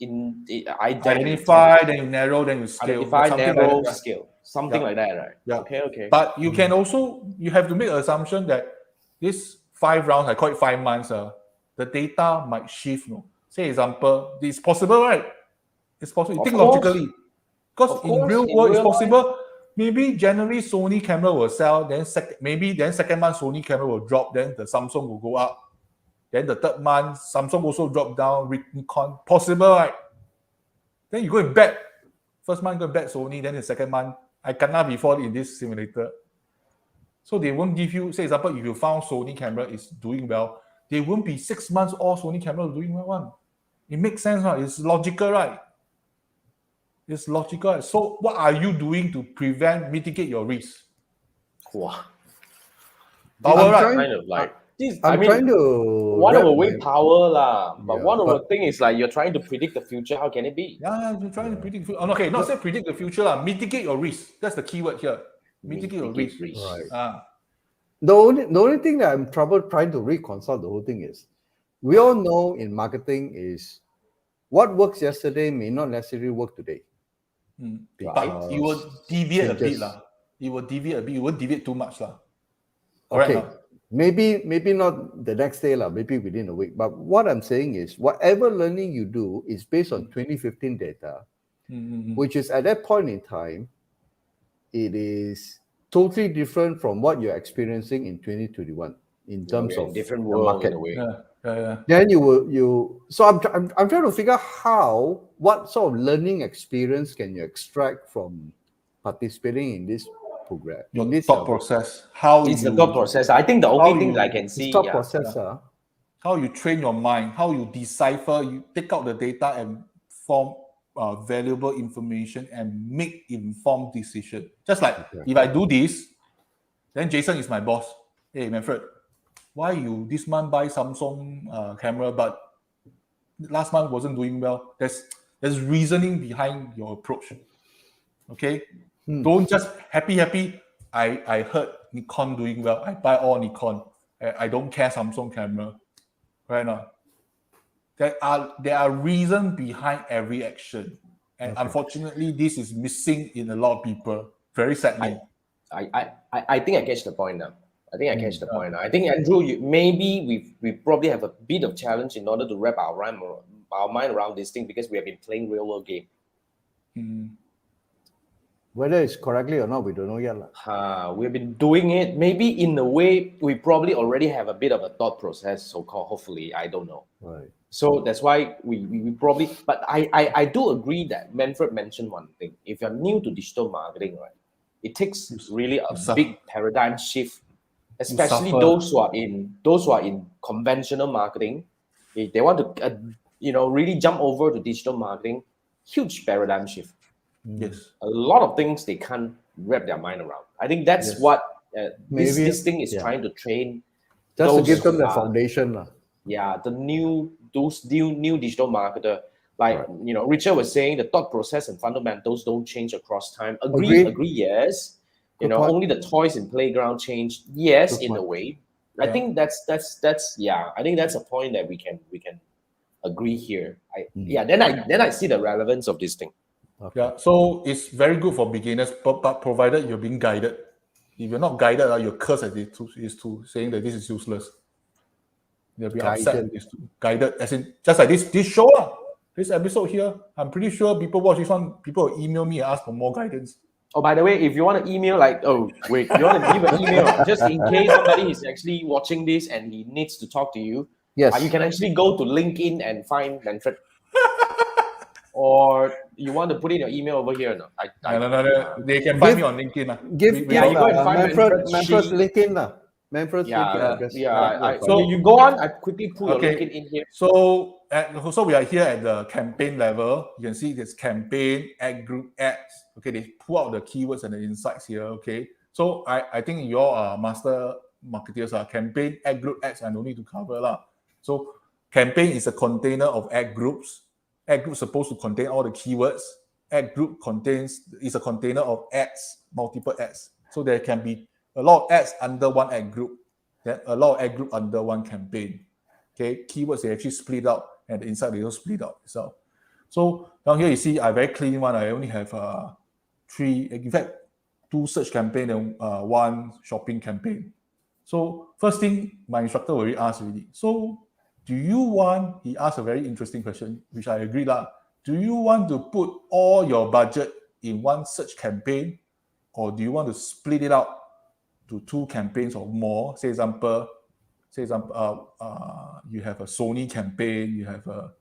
Identify, then you narrow, then you scale. Identify, narrow, scale. Something like that, right? Yeah. Okay. But you can also, you have to make an assumption that this 5 rounds, I call it 5 months, the data might shift. Say example, it's possible, right? It's possible. You think logically. Because in real world, it's possible. Maybe January Sony camera will sell, then second month Sony camera will drop, then the Samsung will go up. Then the 3rd month, Samsung also drop down, Nikon. Possible, right? Then you go and bet. First month, go and bet Sony. Then the second month, I cannot be fall in this simulator. So they won't give you, say example, if you found Sony camera is doing well, they won't be 6 months all Sony camera doing well. It makes sense, right? It's logical, right? It's logical. So what are you doing to mitigate your risk? Wow. Trying to one of the way power lah, but one of the thing is like you're trying to predict the future. How can it be? Yeah, you're trying to predict. Okay, not say predict the future lah. Mitigate your risk. That's the keyword here. Mitigate your risk. Right. The only thing that I'm trying to reconcile the whole thing is, we all know in marketing is what works yesterday may not necessarily work today. But you will deviate a bit lah. You will deviate a bit. You won't deviate too much lah. Okay. Maybe not the next day, maybe within a week. But what I'm saying is, whatever learning you do is based on 2015 data, which is at that point in time, it is totally different from what you're experiencing in 2021 in terms of different the world market. In a way. Then so I'm trying to figure out what sort of learning experience can you extract from participating in this program. Your thought process. It's the thought process. I think the only thing that I can see. Thought process. How you train your mind, how you decipher, you take out the data and form valuable information and make informed decision. Just like if I do this, then Jason is my boss. Hey Manfred, why you this month buy Samsung camera but last month wasn't doing well? There's reasoning behind your approach. Okay. Don't just happy. I heard Nikon doing well. I buy all Nikon. I don't care Samsung camera. Right now. There are reasons behind every action. And unfortunately, this is missing in a lot of people. Very sadly. I think I catch the point now. I think Andrew, we probably have a bit of challenge in order to wrap our mind around this thing because we have been playing real world game. Whether it's correctly or not, we don't know yet. We've been doing it. Maybe in a way, we probably already have a bit of a thought process, so-called, hopefully, I don't know. Right. So that's why we probably, but I do agree that Manfred mentioned one thing. If you're new to digital marketing, right, it takes really a big paradigm shift, especially those who are in conventional marketing. If they want to, really jump over to digital marketing, huge paradigm shift. Yes, a lot of things they can't wrap their mind around. I think that's what this thing is trying to train. Just to give them the foundation. Yeah, those new digital marketer. Like Richard was saying, the thought process and fundamentals don't change across time. Agree. Yes. Only the toys in playground change. Yes, in a way. I think that's I think that's a point that we can agree here. Then I see the relevance of this thing. Okay. Yeah, so it's very good for beginners, but provided you're being guided. If you're not guided, you're cursed at it is to saying that this is useless. They'll be upset at this too. Guided, as in just like this show, this episode here. I'm pretty sure people watch this one, people will email me and ask for more guidance. Oh, by the way, if you want to email, you want to give an email just in case somebody is actually watching this and he needs to talk to you. Yes, you can actually go to LinkedIn and find Manfred. or you want to put in your email over here? No, no. They can find me on LinkedIn. Give you go and find Manfred's LinkedIn. Manfred's yeah, LinkedIn. yeah. So you go on. I quickly pull your LinkedIn in here. So we are here at the campaign level. You can see this campaign, ad group, ads. Okay, they pull out the keywords and the insights here. Okay, so I think your master marketeers are campaign, ad group, ads, and no need to cover lah. So campaign is a container of ad groups. Ad group is supposed to contain all the keywords. Ad group is a container of ads, multiple ads. So there can be a lot of ads under one ad group, then a lot of ad group under one campaign. Okay, keywords they actually split out, and the inside they also split out itself. So down here you see I very clean one. I only have 3, in fact 2 search campaign and 1 shopping campaign. So first thing my instructor already asked already. So do you want? He asked a very interesting question, which I agree lah. Do you want to put all your budget in one search campaign, or do you want to split it out to 2 campaigns or more? Say example, you have a Sony campaign, you have a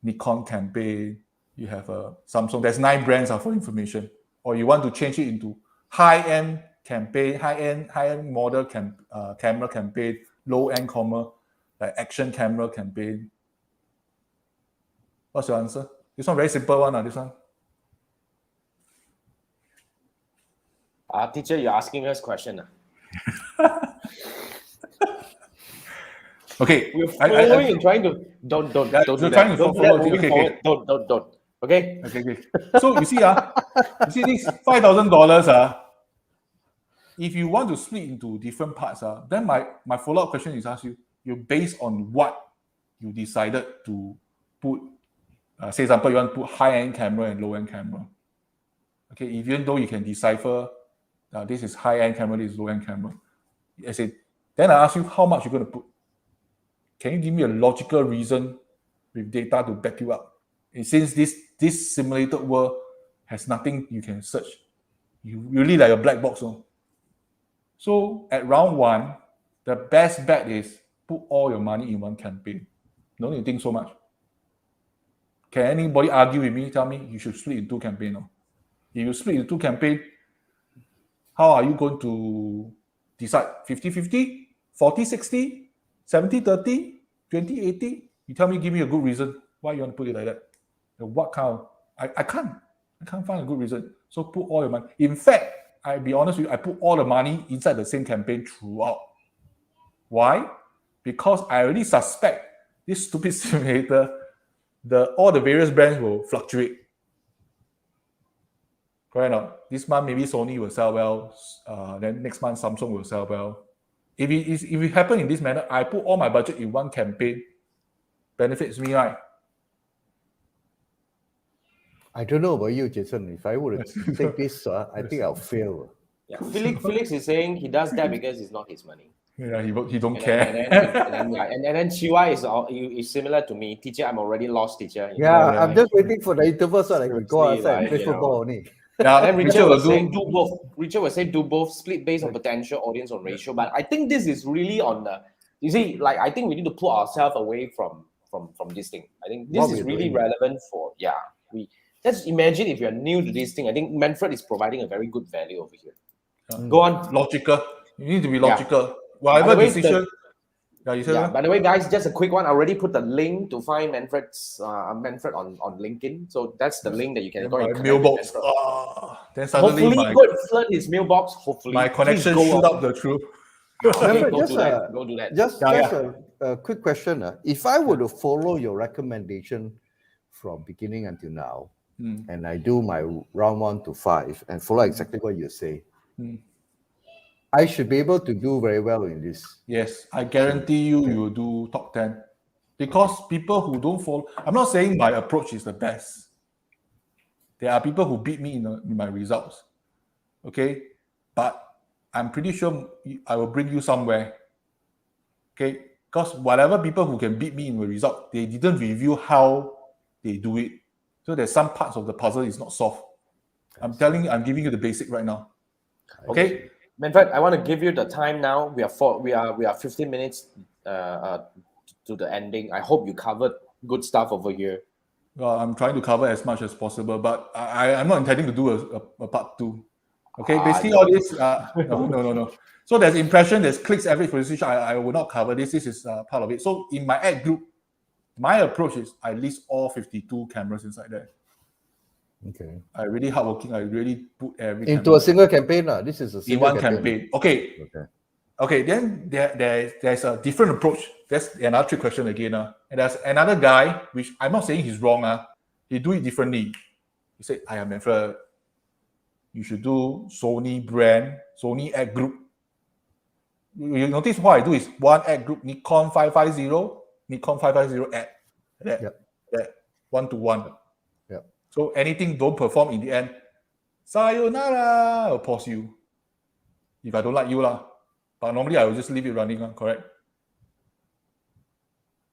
Nikon campaign, you have a Samsung. There's 9 brands for information. Or you want to change it into high-end campaign, high-end model camera campaign, low-end like action camera campaign. What's your answer? This one very simple one. This one. Teacher, you're asking us question. Okay. We're following and trying to don't do that. Don't Okay. So you see, this $5,000. If you want to split into different parts, then my follow-up question is ask you based on what you decided to put. Say example, you want to put high-end camera and low-end camera. Okay, even though you can decipher this is high-end camera, this is low-end camera. Then I ask you how much you're going to put. Can you give me a logical reason with data to back you up? And since this simulated world has nothing you can search, you really like a black box. So at round 1, the best bet is put all your money in one campaign. No need to think so much. Can anybody argue with me? Tell me you should split in 2 campaigns. If you split in 2 campaigns, how are you going to decide? 50-50, 40-60, 70-30, 20-80? You tell me, give me a good reason why you want to put it like that. What kind of, I can't find a good reason. So put all your money. In fact, I'll be honest with you, I put all the money inside the same campaign throughout. Why? Because I already suspect this stupid simulator, all the various brands will fluctuate. Correct or not? This month maybe Sony will sell well, then next month Samsung will sell well. If it happens in this manner, I put all my budget in one campaign, benefits me, right? I don't know about you, Jason. If I were to take this, I think I'll fail. Yeah, Felix is saying he does that because it's not his money. Yeah, he don't care. And then Chiwa is similar to me. Teacher, I'm already lost, teacher. I'm just waiting for the interval so I can go outside and play football only. Yeah, then Richard will say do both. Richard will say do both, split based on potential audience on ratio. But I think this is really on the. You see, like I think we need to pull ourselves away from this thing. I think this is really relevant for Let's imagine if you're new to this thing. I think Manfred is providing a very good value over here. Go on. Logical. You need to be logical. Whatever decision. By the way, guys, just a quick one. I already put the link to find Manfred on LinkedIn. So that's the link that you can go and mailbox. Then suddenly hopefully go flood his mailbox. Hopefully my connection shoot up the truth. Okay, go do that. Just a quick question. If I were to follow your recommendation from beginning until now, and I do my round 1 to 5 and follow exactly what you say, I should be able to do very well in this. Yes, I guarantee you will do top 10. Because people who don't follow, I'm not saying my approach is the best. There are people who beat me in my results. Okay? But I'm pretty sure I will bring you somewhere. Okay? Because whatever people who can beat me in the result, they didn't review how they do it. So there's some parts of the puzzle is not solved. I'm giving you the basic right now. Okay? Manfred, I want to give you the time now. We are 15 minutes to the ending. I hope you covered good stuff over here. I'm trying to cover as much as possible, but I'm not intending to do a part 2. Okay, basically no. all this, no. So there's impression, there's clicks, average position. I will not cover this. This is part of it. So in my ad group, my approach is I list all 52 cameras inside there. Okay. I really hardworking. I really put every into camera a single campaign. This is a in single one campaign. Okay. Then there's a different approach. That's another trick question again. And there's another guy, which I'm not saying he's wrong. He do it differently. He said, I am Manfred. You should do Sony brand, Sony ad group. You notice what I do is one ad group, Nikon 550 ad. That 1-to-1. Yeah. So anything don't perform in the end, sayonara, I'll pause you. If I don't like you lah. But normally I will just leave it running, correct?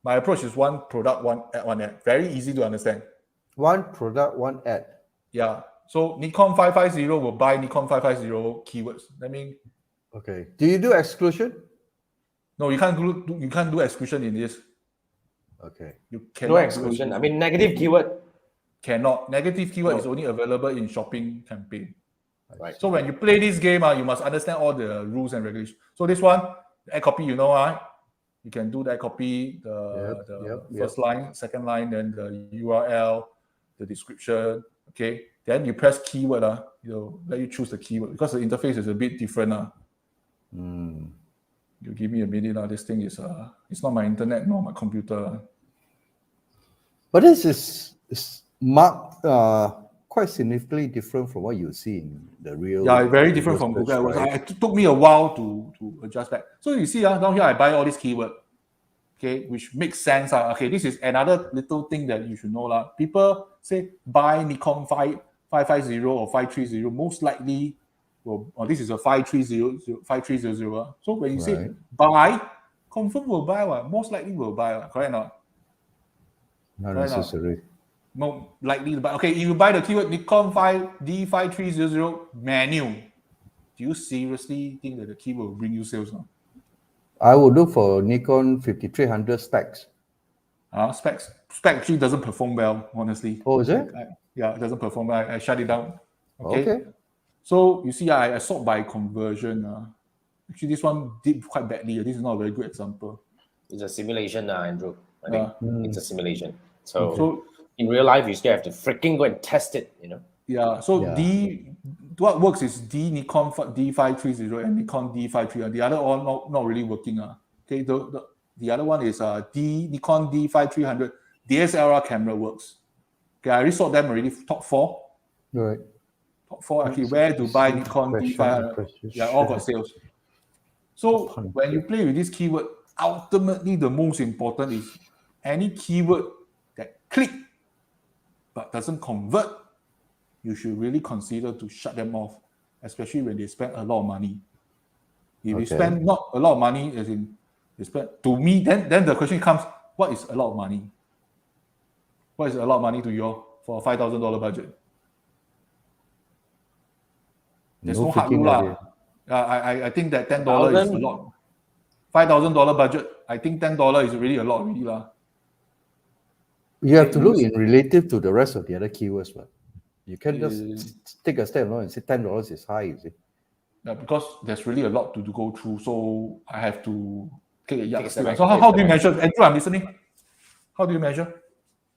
My approach is one product, one ad. Very easy to understand. One product, one ad. Yeah. So Nikon 550 will buy Nikon 550 keywords. Okay. Do you do exclusion? No, you can't do exclusion in this. Okay. You No cannot exclusion. I mean, negative keyword. Cannot. Negative keyword is only available in shopping campaign. Right. So when you play this game, you must understand all the rules and regulations. So this one, the ad copy, right? You can do that copy, the first line, second line, then the URL, the description. Okay. Then you press keyword. Let you choose the keyword because the interface is a bit different. You give me a minute. This thing is it's not my internet, nor my computer. But this is marked quite significantly different from what you see in the real. Yeah, very different from Google. Right? It took me a while to adjust back. So you see, down here I buy all these keywords, okay, which makes sense. Okay, this is another little thing that you should know. People say buy Nikon 550 or 530, most likely, this is a 5300. So when you say buy, confirm will buy, most likely will buy, correct or not? Not necessary. More likely to buy. Okay, if you buy the keyword Nikon D5300 manual, do you seriously think that the keyword will bring you sales? I would look for Nikon 5300 specs. Spec actually doesn't perform well, honestly. Oh, is it? It doesn't perform well. I shut it down. Okay. So you see, I sort by conversion. Actually, this one did quite badly. This is not a very good example. It's a simulation, Andrew. I think it's a simulation. So in real life, you still have to freaking go and test it, Yeah. So what works is Nikon D530 and Nikon D530. The other all not really working. Okay. The other one is Nikon D5300 DSLR camera works. Okay, I already saw them already. Top 4. Right. Top 4. Okay, where to buy Nikon D500? Yeah, all got sales. So when you play with this keyword, ultimately the most important is any keyword that click but doesn't convert, you should really consider to shut them off, especially when they spend a lot of money. If you spend not a lot of money, as in they spend, to me, then the question comes, what is a lot of money? What is a lot of money to you for a $5,000 budget? There's no hard rule. I think that $10 is a lot. $5,000 budget, I think $10 is really a lot already. You have to look in relative to the rest of the other keywords. But you can't just take a step along and say $10 is high, you see. Yeah, because there's really a lot to go through. So I have to take a yardstick. So how do you measure? Andrew, I'm listening. How do you measure?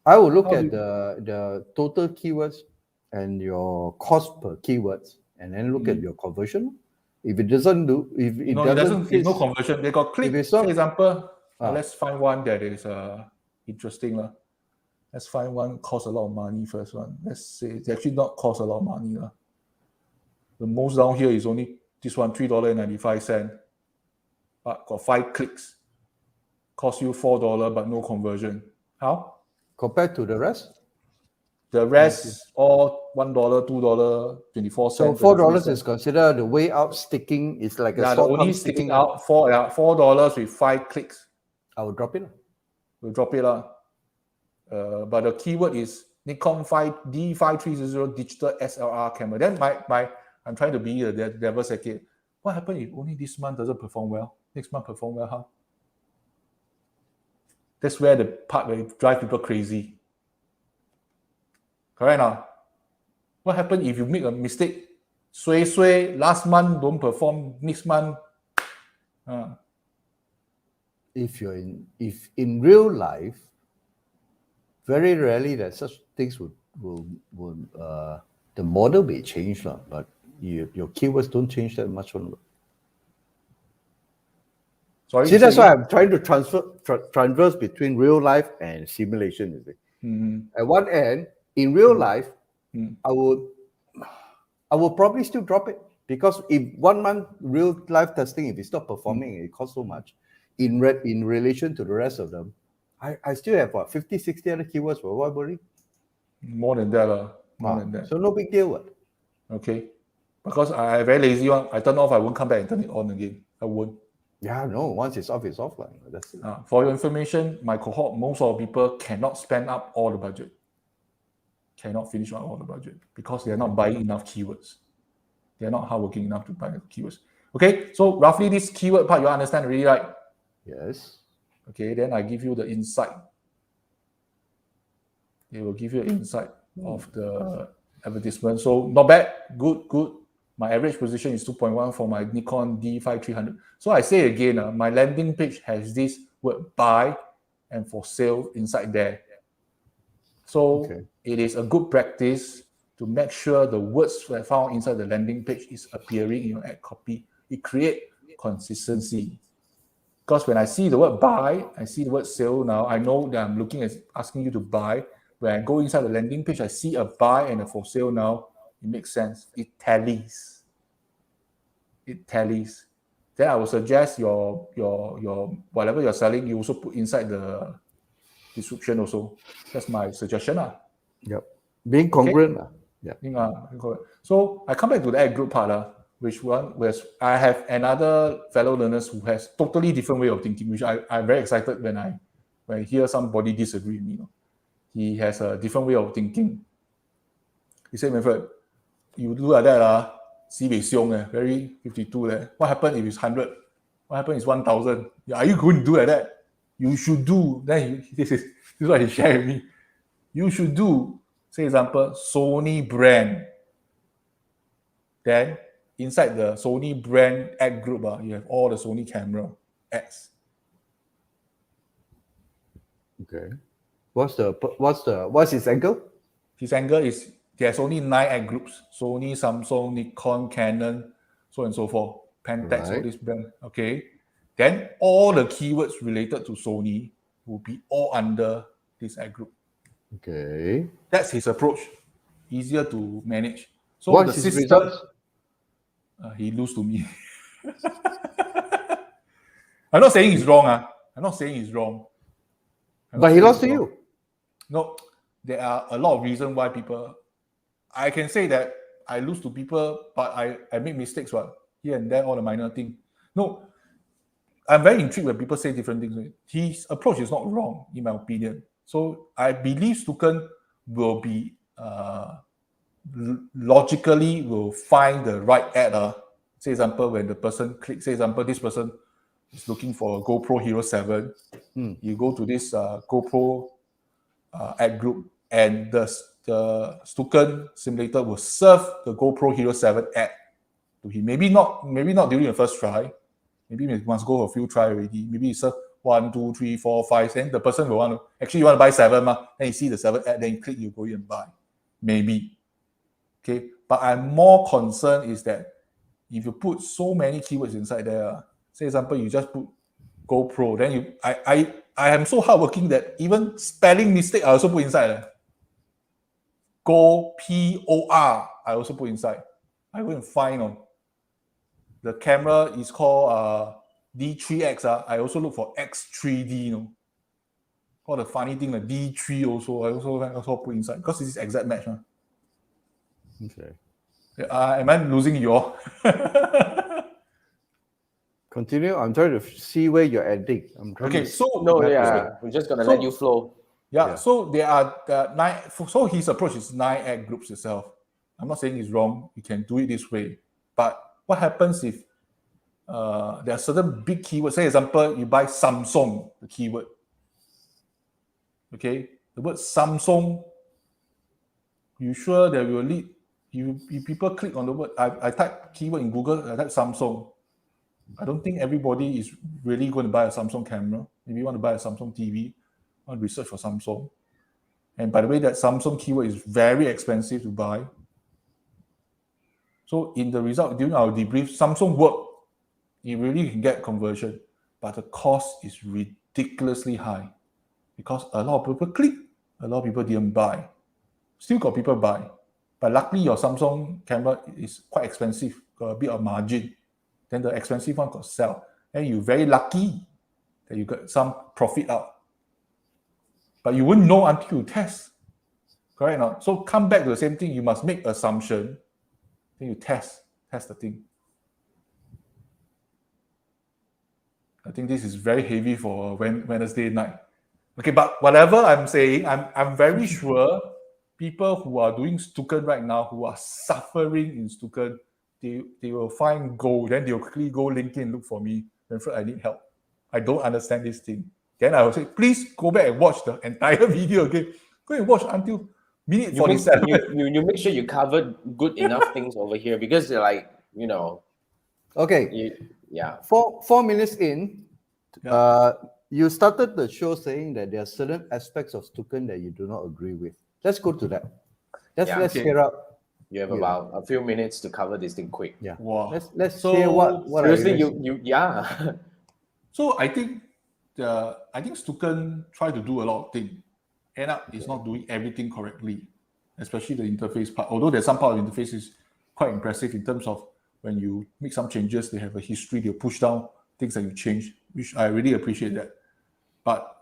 I will look at the total keywords and your cost per keywords, and then look at your conversion. If it doesn't do, if it doesn't, no conversion. They got click. For example, let's find one that is interesting. Let's find one cost a lot of money first one. Let's say it's actually not cost a lot of money. The most down here is only this one, $3.95. But got 5 clicks. Cost you $4, but no conversion. How? Compared to the rest? The rest all $1, $2, 24 cents. So $4 is considered the way out sticking. It's like a short only sticking out $4 with 5 clicks. I will drop it. We'll drop it. But the keyword is Nikon D530 digital SLR camera. Then I'm trying to be the devil's advocate. What happens if only this month doesn't perform well? Next month perform well, how? That's where the part where it drives people crazy. Correct now. What happens if you make a mistake? Sway, last month don't perform, next month. If in real life, very rarely that such things would the model may change, but your keywords don't change that much. Sorry, see, that's why I'm trying to transverse between real life and simulation. You see, at one end, in real life, I would probably still drop it, because if 1 month real life testing, if it's not performing, it costs so much. In relation to the rest of them, I still have 50, 60 other keywords. But why worry? More than that, more than that. So no big deal. What? Okay, because I very lazy one. I turn off, I won't come back and turn it on again. I won't. Yeah, no. Once it's off, it's offline. That's it. For your information, my cohort, most of the people cannot spend up all the budget. Cannot finish all the budget because they are not buying enough keywords. They are not hardworking enough to buy the keywords. Okay, so roughly this keyword part you understand already, right? Yes. Okay, then I give you the insight. They will give you an insight of the advertisement. So not bad, good. My average position is 2.1 for my Nikon D5300. So I say again, my landing page has this word buy and for sale inside there. So it is a good practice to make sure the words that are found inside the landing page is appearing in your ad copy. It creates consistency. Because when I see the word buy, I see the word sale now, I know that I'm looking at asking you to buy. When I go inside the landing page, I see a buy and a for sale now. It makes sense. It tallies. Then I would suggest your whatever you're selling, you also put inside the description also. That's my suggestion. Yep. Being congruent. Yeah. So I come back to the ad group part, which I have another fellow learners who has totally different way of thinking, which I'm very excited when I hear somebody disagree with me. He has a different way of thinking. He said, Manfred, you do like that, sibei xiong, very 52. What happened if it's 100? What happened if it's 1,000? Are you going to do like that? You should do. Then this is what he shared with me. You should do, say example, Sony brand. Then inside the Sony brand ad group, you have all the Sony camera ads. Okay. What's his angle? His angle is there's only 9 ad groups: Sony, Samsung, Nikon, Canon, so on and so forth. Pentax, all this brand. Okay. Then all the keywords related to Sony will be all under this ad group. Okay. That's his approach. Easier to manage. So what's the his system, results? He lose to me. I'm not saying he's wrong. I'm not saying he's wrong. But he lost to you. No, there are a lot of reasons why people. I can say that I lose to people, but I make mistakes, here and there, all the minor things. No, I'm very intrigued when people say different things. His approach is not wrong, in my opinion. So I believe Stukent will be logically will find the right ad. Say example, when the person clicks, say example, this person is looking for a GoPro Hero 7. You go to this GoPro ad group, and the Stukent simulator will serve the GoPro Hero 7 ad to him. Maybe not during the first try. Maybe he must go a few tries already. Maybe he serve 1, 2, 3, 4, 5. Then the person will want to actually you want to buy 7, then you see the 7 ad, then you click, you go in and buy. Maybe. Okay. But I'm more concerned is that if you put so many keywords inside there, say example, you just put GoPro, then I am so hardworking that even spelling mistake I also put inside. Go P-O-R, I also put inside. I go and find the camera is called D3X. I also look for X3D. All the funny thing, the D3 also, I also put inside because this is exact match. Okay. Am I losing you all? Continue. I'm trying to see where you're ending. Okay, so we're just gonna let you flow. Yeah, so there are 9. So his approach is 9 ad groups itself. I'm not saying it's wrong. You can do it this way. But what happens if there are certain big keywords? Say example, you buy Samsung, the keyword. Okay, the word Samsung you sure that will lead you? If people click on the word, I type keyword in Google, I type Samsung. I don't think everybody is really going to buy a Samsung camera. Maybe you want to buy a Samsung TV, want to research for Samsung. And by the way, that Samsung keyword is very expensive to buy. So in the result, during our debrief, Samsung work, you really can get conversion, but the cost is ridiculously high because a lot of people click, a lot of people didn't buy. Still got people buy, but luckily your Samsung camera is quite expensive, got a bit of margin. Then the expensive one got sell, and you're very lucky that you got some profit out. But you wouldn't know until you test, correct or not? So come back to the same thing. You must make assumption, then you test the thing. I think this is very heavy for Wednesday night. Okay, but whatever I'm saying, I'm very sure people who are doing Stukent right now, who are suffering in Stukent, they will find gold. Then they'll quickly go LinkedIn and look for me. Manfred, I need help. I don't understand this thing. Then I will say, please go back and watch the entire video again. Go and watch until minute 47. You make sure you covered good enough things over here because they're like, Okay. Yeah. 4 minutes in, you started the show saying that there are certain aspects of Stukent that you do not agree with. Let's go to that. Let's hear out. You have about a few minutes to cover this thing quick. Yeah. Wow. Let's hear what seriously you. So I think Stukent try to do a lot of things. End up it's not doing everything correctly, especially the interface part. Although there's some part of the interface is quite impressive in terms of when you make some changes, they have a history, they'll push down things that you change, which I really appreciate that. But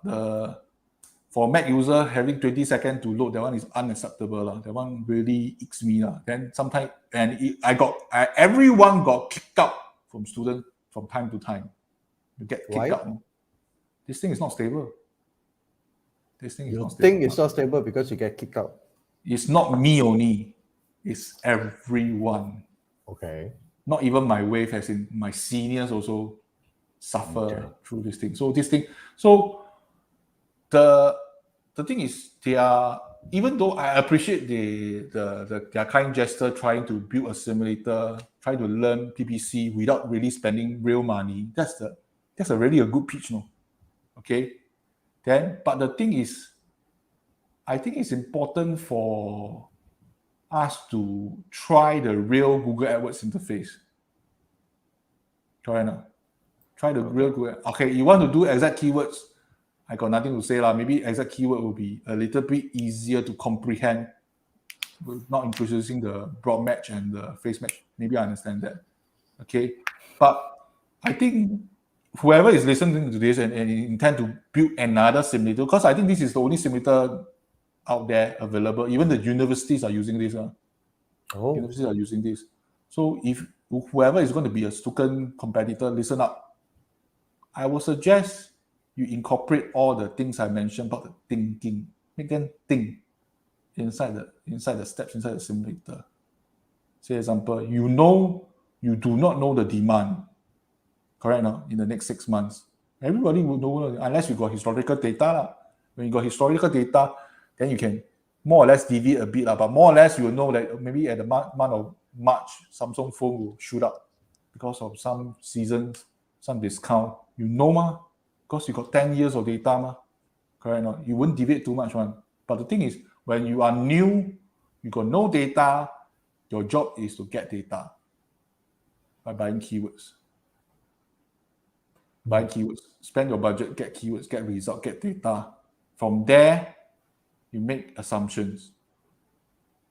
for Mac user, having 20 seconds to load, that one is unacceptable. That one really icks me. Then sometimes, everyone got kicked out from Stukent from time to time. You get kicked out. This thing is not stable. This thing is not stable. You think it's not stable because you get kicked out? It's not me only. It's everyone. Okay. Not even my wave, as in my seniors also suffer through this thing. So the thing is, they are, even though I appreciate their kind gesture trying to build a simulator, try to learn PPC without really spending real money, that's really a good pitch, no? Okay. Then, but the thing is, I think it's important for us to try the real Google AdWords interface. Try now. Try the real Google. Okay, you want to do exact keywords? I got nothing to say lah. Maybe exact keyword will be a little bit easier to comprehend, not introducing the broad match and the face match. Maybe I understand that. Okay, but I think whoever is listening to this and intend to build another simulator, because I think this is the only simulator out there available. Even the universities are using this. Universities are using this. So if whoever is going to be a Stukent competitor, listen up. I would suggest you incorporate all the things I mentioned about the thinking. Make them think inside the steps, inside the simulator. Say example, you do not know the demand. Correct now? In the next 6 months. Everybody will know unless you got historical data. When you got historical data, then you can more or less deviate a bit, but more or less you will know that maybe at the month of March, Samsung phone will shoot up because of some seasons, some discount. You know, because you got 10 years of data, correct? Not? You wouldn't deviate too much, one. But the thing is, when you are new, you got no data, your job is to get data by buying keywords. Buy keywords, spend your budget, get keywords, get results, get data. From there, you make assumptions.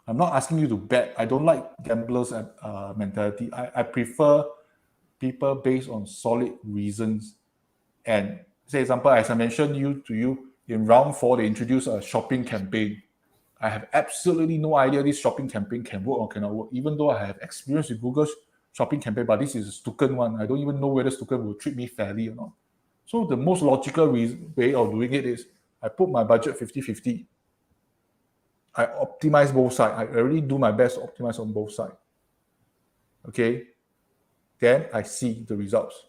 I'm not asking you to bet. I don't like gamblers' mentality. I prefer people based on solid reasons. And say example, as I mentioned to you, in round 4, they introduced a shopping campaign. I have absolutely no idea this shopping campaign can work or cannot work, even though I have experience with Google's shopping campaign, but this is a Stukent one. I don't even know whether Stukent will treat me fairly or not. So the most logical way of doing it is I put my budget 50-50. I optimize both sides. I really do my best to optimize on both sides. Okay? Then I see the results.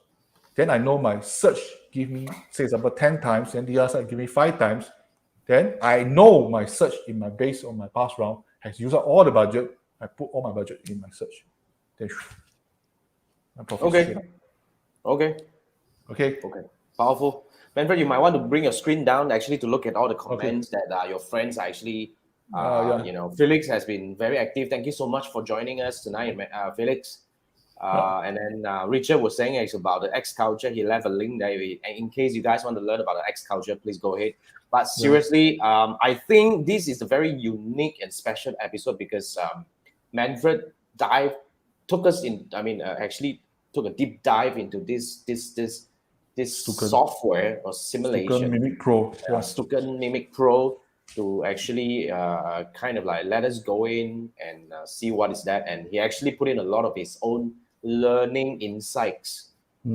Then I know my search give me, say example, 10 times, and the other side give me 5 times. Then I know my search based on my past round has used up all the budget, I put all my budget in my search. Then my profit straight up. Okay. Powerful. Manfred, you might want to bring your screen down actually to look at all the comments that your friends are actually, Felix has been very active. Thank you so much for joining us tonight, Felix. And then Richard was saying it's about the X culture. He left a link there. In case you guys want to learn about the X culture, please go ahead. But seriously, I think this is a very unique and special episode because Manfred took us in. Actually took a deep dive into this Stukent software or simulation. Stukent Mimic Pro. Stukent Mimic Pro to actually kind of like let us go in and see what is that. And he actually put in a lot of his own learning insights,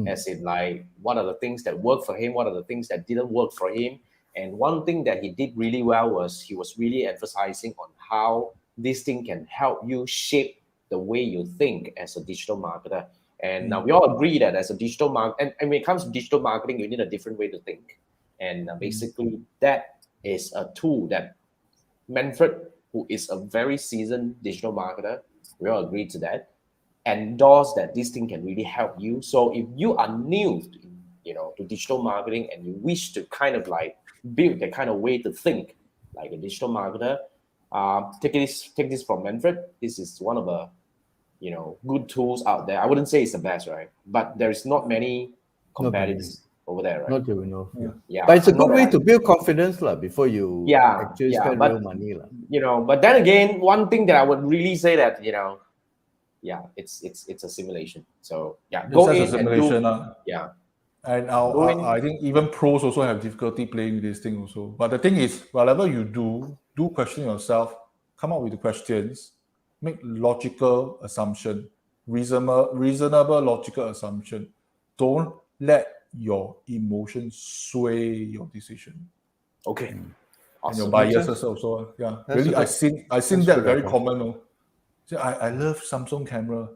as in like what are the things that worked for him, what are the things that didn't work for him. And one thing that he did really well was he was really emphasizing on how this thing can help you shape the way you think as a digital marketer. And now we all agree that as a digital marketer, and when it comes to digital marketing, you need a different way to think. And basically that is a tool that Manfred, who is a very seasoned digital marketer, we all agree to that, endorse that this thing can really help you. So if you are new, to digital marketing and you wish to kind of like build that kind of way to think like a digital marketer, take this from Manfred. This is one of the good tools out there. I wouldn't say it's the best, right? But there is not many competitors over there, right? Not that we know. Yeah. But it's a good way to build confidence before you actually spend real money. But then again, one thing that I would really say that, it's a simulation. So go in a simulation. And I think even pros also have difficulty playing with this thing also. But the thing is, whatever you do question yourself, come up with the questions, make logical assumption, reasonable logical assumption. Don't let your emotions sway your decision. Okay. And your biases also. Yeah. Really, I seen that very common. I love Samsung camera.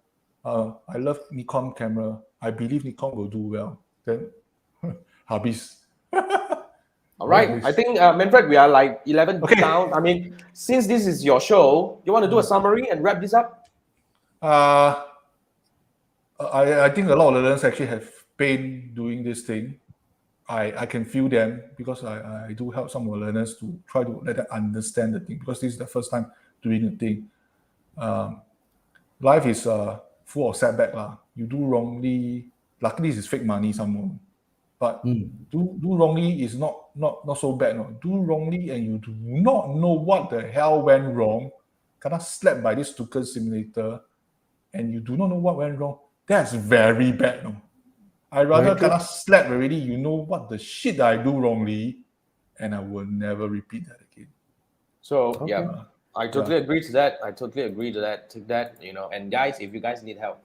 I love Nikon camera. I believe Nikon will do well. Then habis. All right. I think, Manfred, we are like 11 down. I mean, since this is your show, you want to do a summary and wrap this up? I think a lot of learners actually have pain doing this thing. I can feel them because I do help some of the learners to try to let them understand the thing because this is the first time doing the thing. Life is full of setback. You do wrongly. Luckily, this is fake money someone. But do wrongly is not so bad. No. Do wrongly and you do not know what the hell went wrong. Got slapped by this Stukent simulator and you do not know what went wrong. That's very bad. No. I rather got slapped already. You know what the shit I do wrongly, and I will never repeat that again. So I totally agree to that. Take that. And guys, if you guys need help,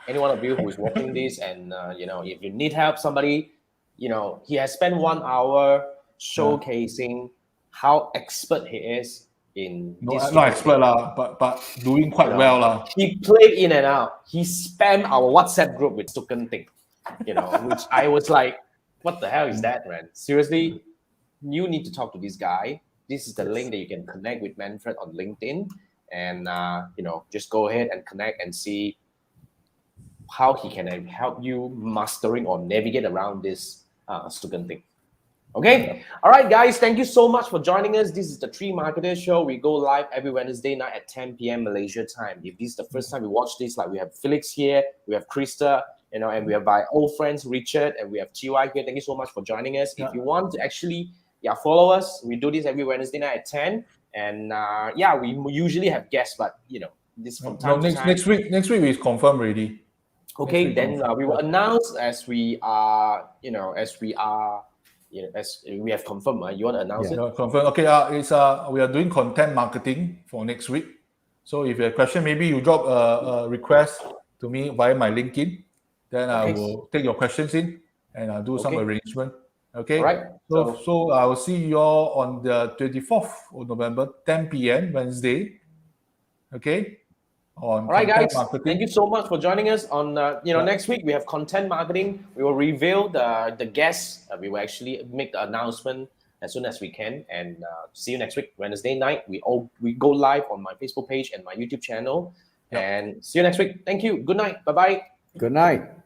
any one of you who is watching this, and if you need help, somebody. He has spent 1 hour showcasing how expert he is in this. Not expert but doing quite well He played in and out. He spammed our WhatsApp group with Stukent thing, which I was like, what the hell is that, man? Seriously, you need to talk to this guy. This is the link that you can connect with Manfred on LinkedIn, and just go ahead and connect and see how he can help you mastering or navigate around this Stukent thing. Okay. All right, guys. Thank you so much for joining us. This is the Three Marketers Show. We go live every Wednesday night at 10 p.m. Malaysia time. If this is the first time you watch this, we have Felix here, we have Krista, and we have my old friends Richard, and we have TY here. Thank you so much for joining us. If you want to actually follow us, we do this every Wednesday night at 10. And we usually have guests, but this from time to time. Next week we confirm already. Okay, then we will announce as we have confirmed. You want to announce it? Confirm. Okay, we are doing content marketing for next week. So if you have a question, maybe you drop a request to me via my LinkedIn. Then I will take your questions in and I'll do some arrangement. Okay. All right. So I will see you all on the 24th of November, 10 p.m. Wednesday. Okay. All right, guys. Marketing. Thank you so much for joining us. On next week we have content marketing. We will reveal the guests. We will actually make the announcement as soon as we can. And see you next week, Wednesday night. We go live on my Facebook page and my YouTube channel. And see you next week. Thank you. Good night. Bye-bye. Good night.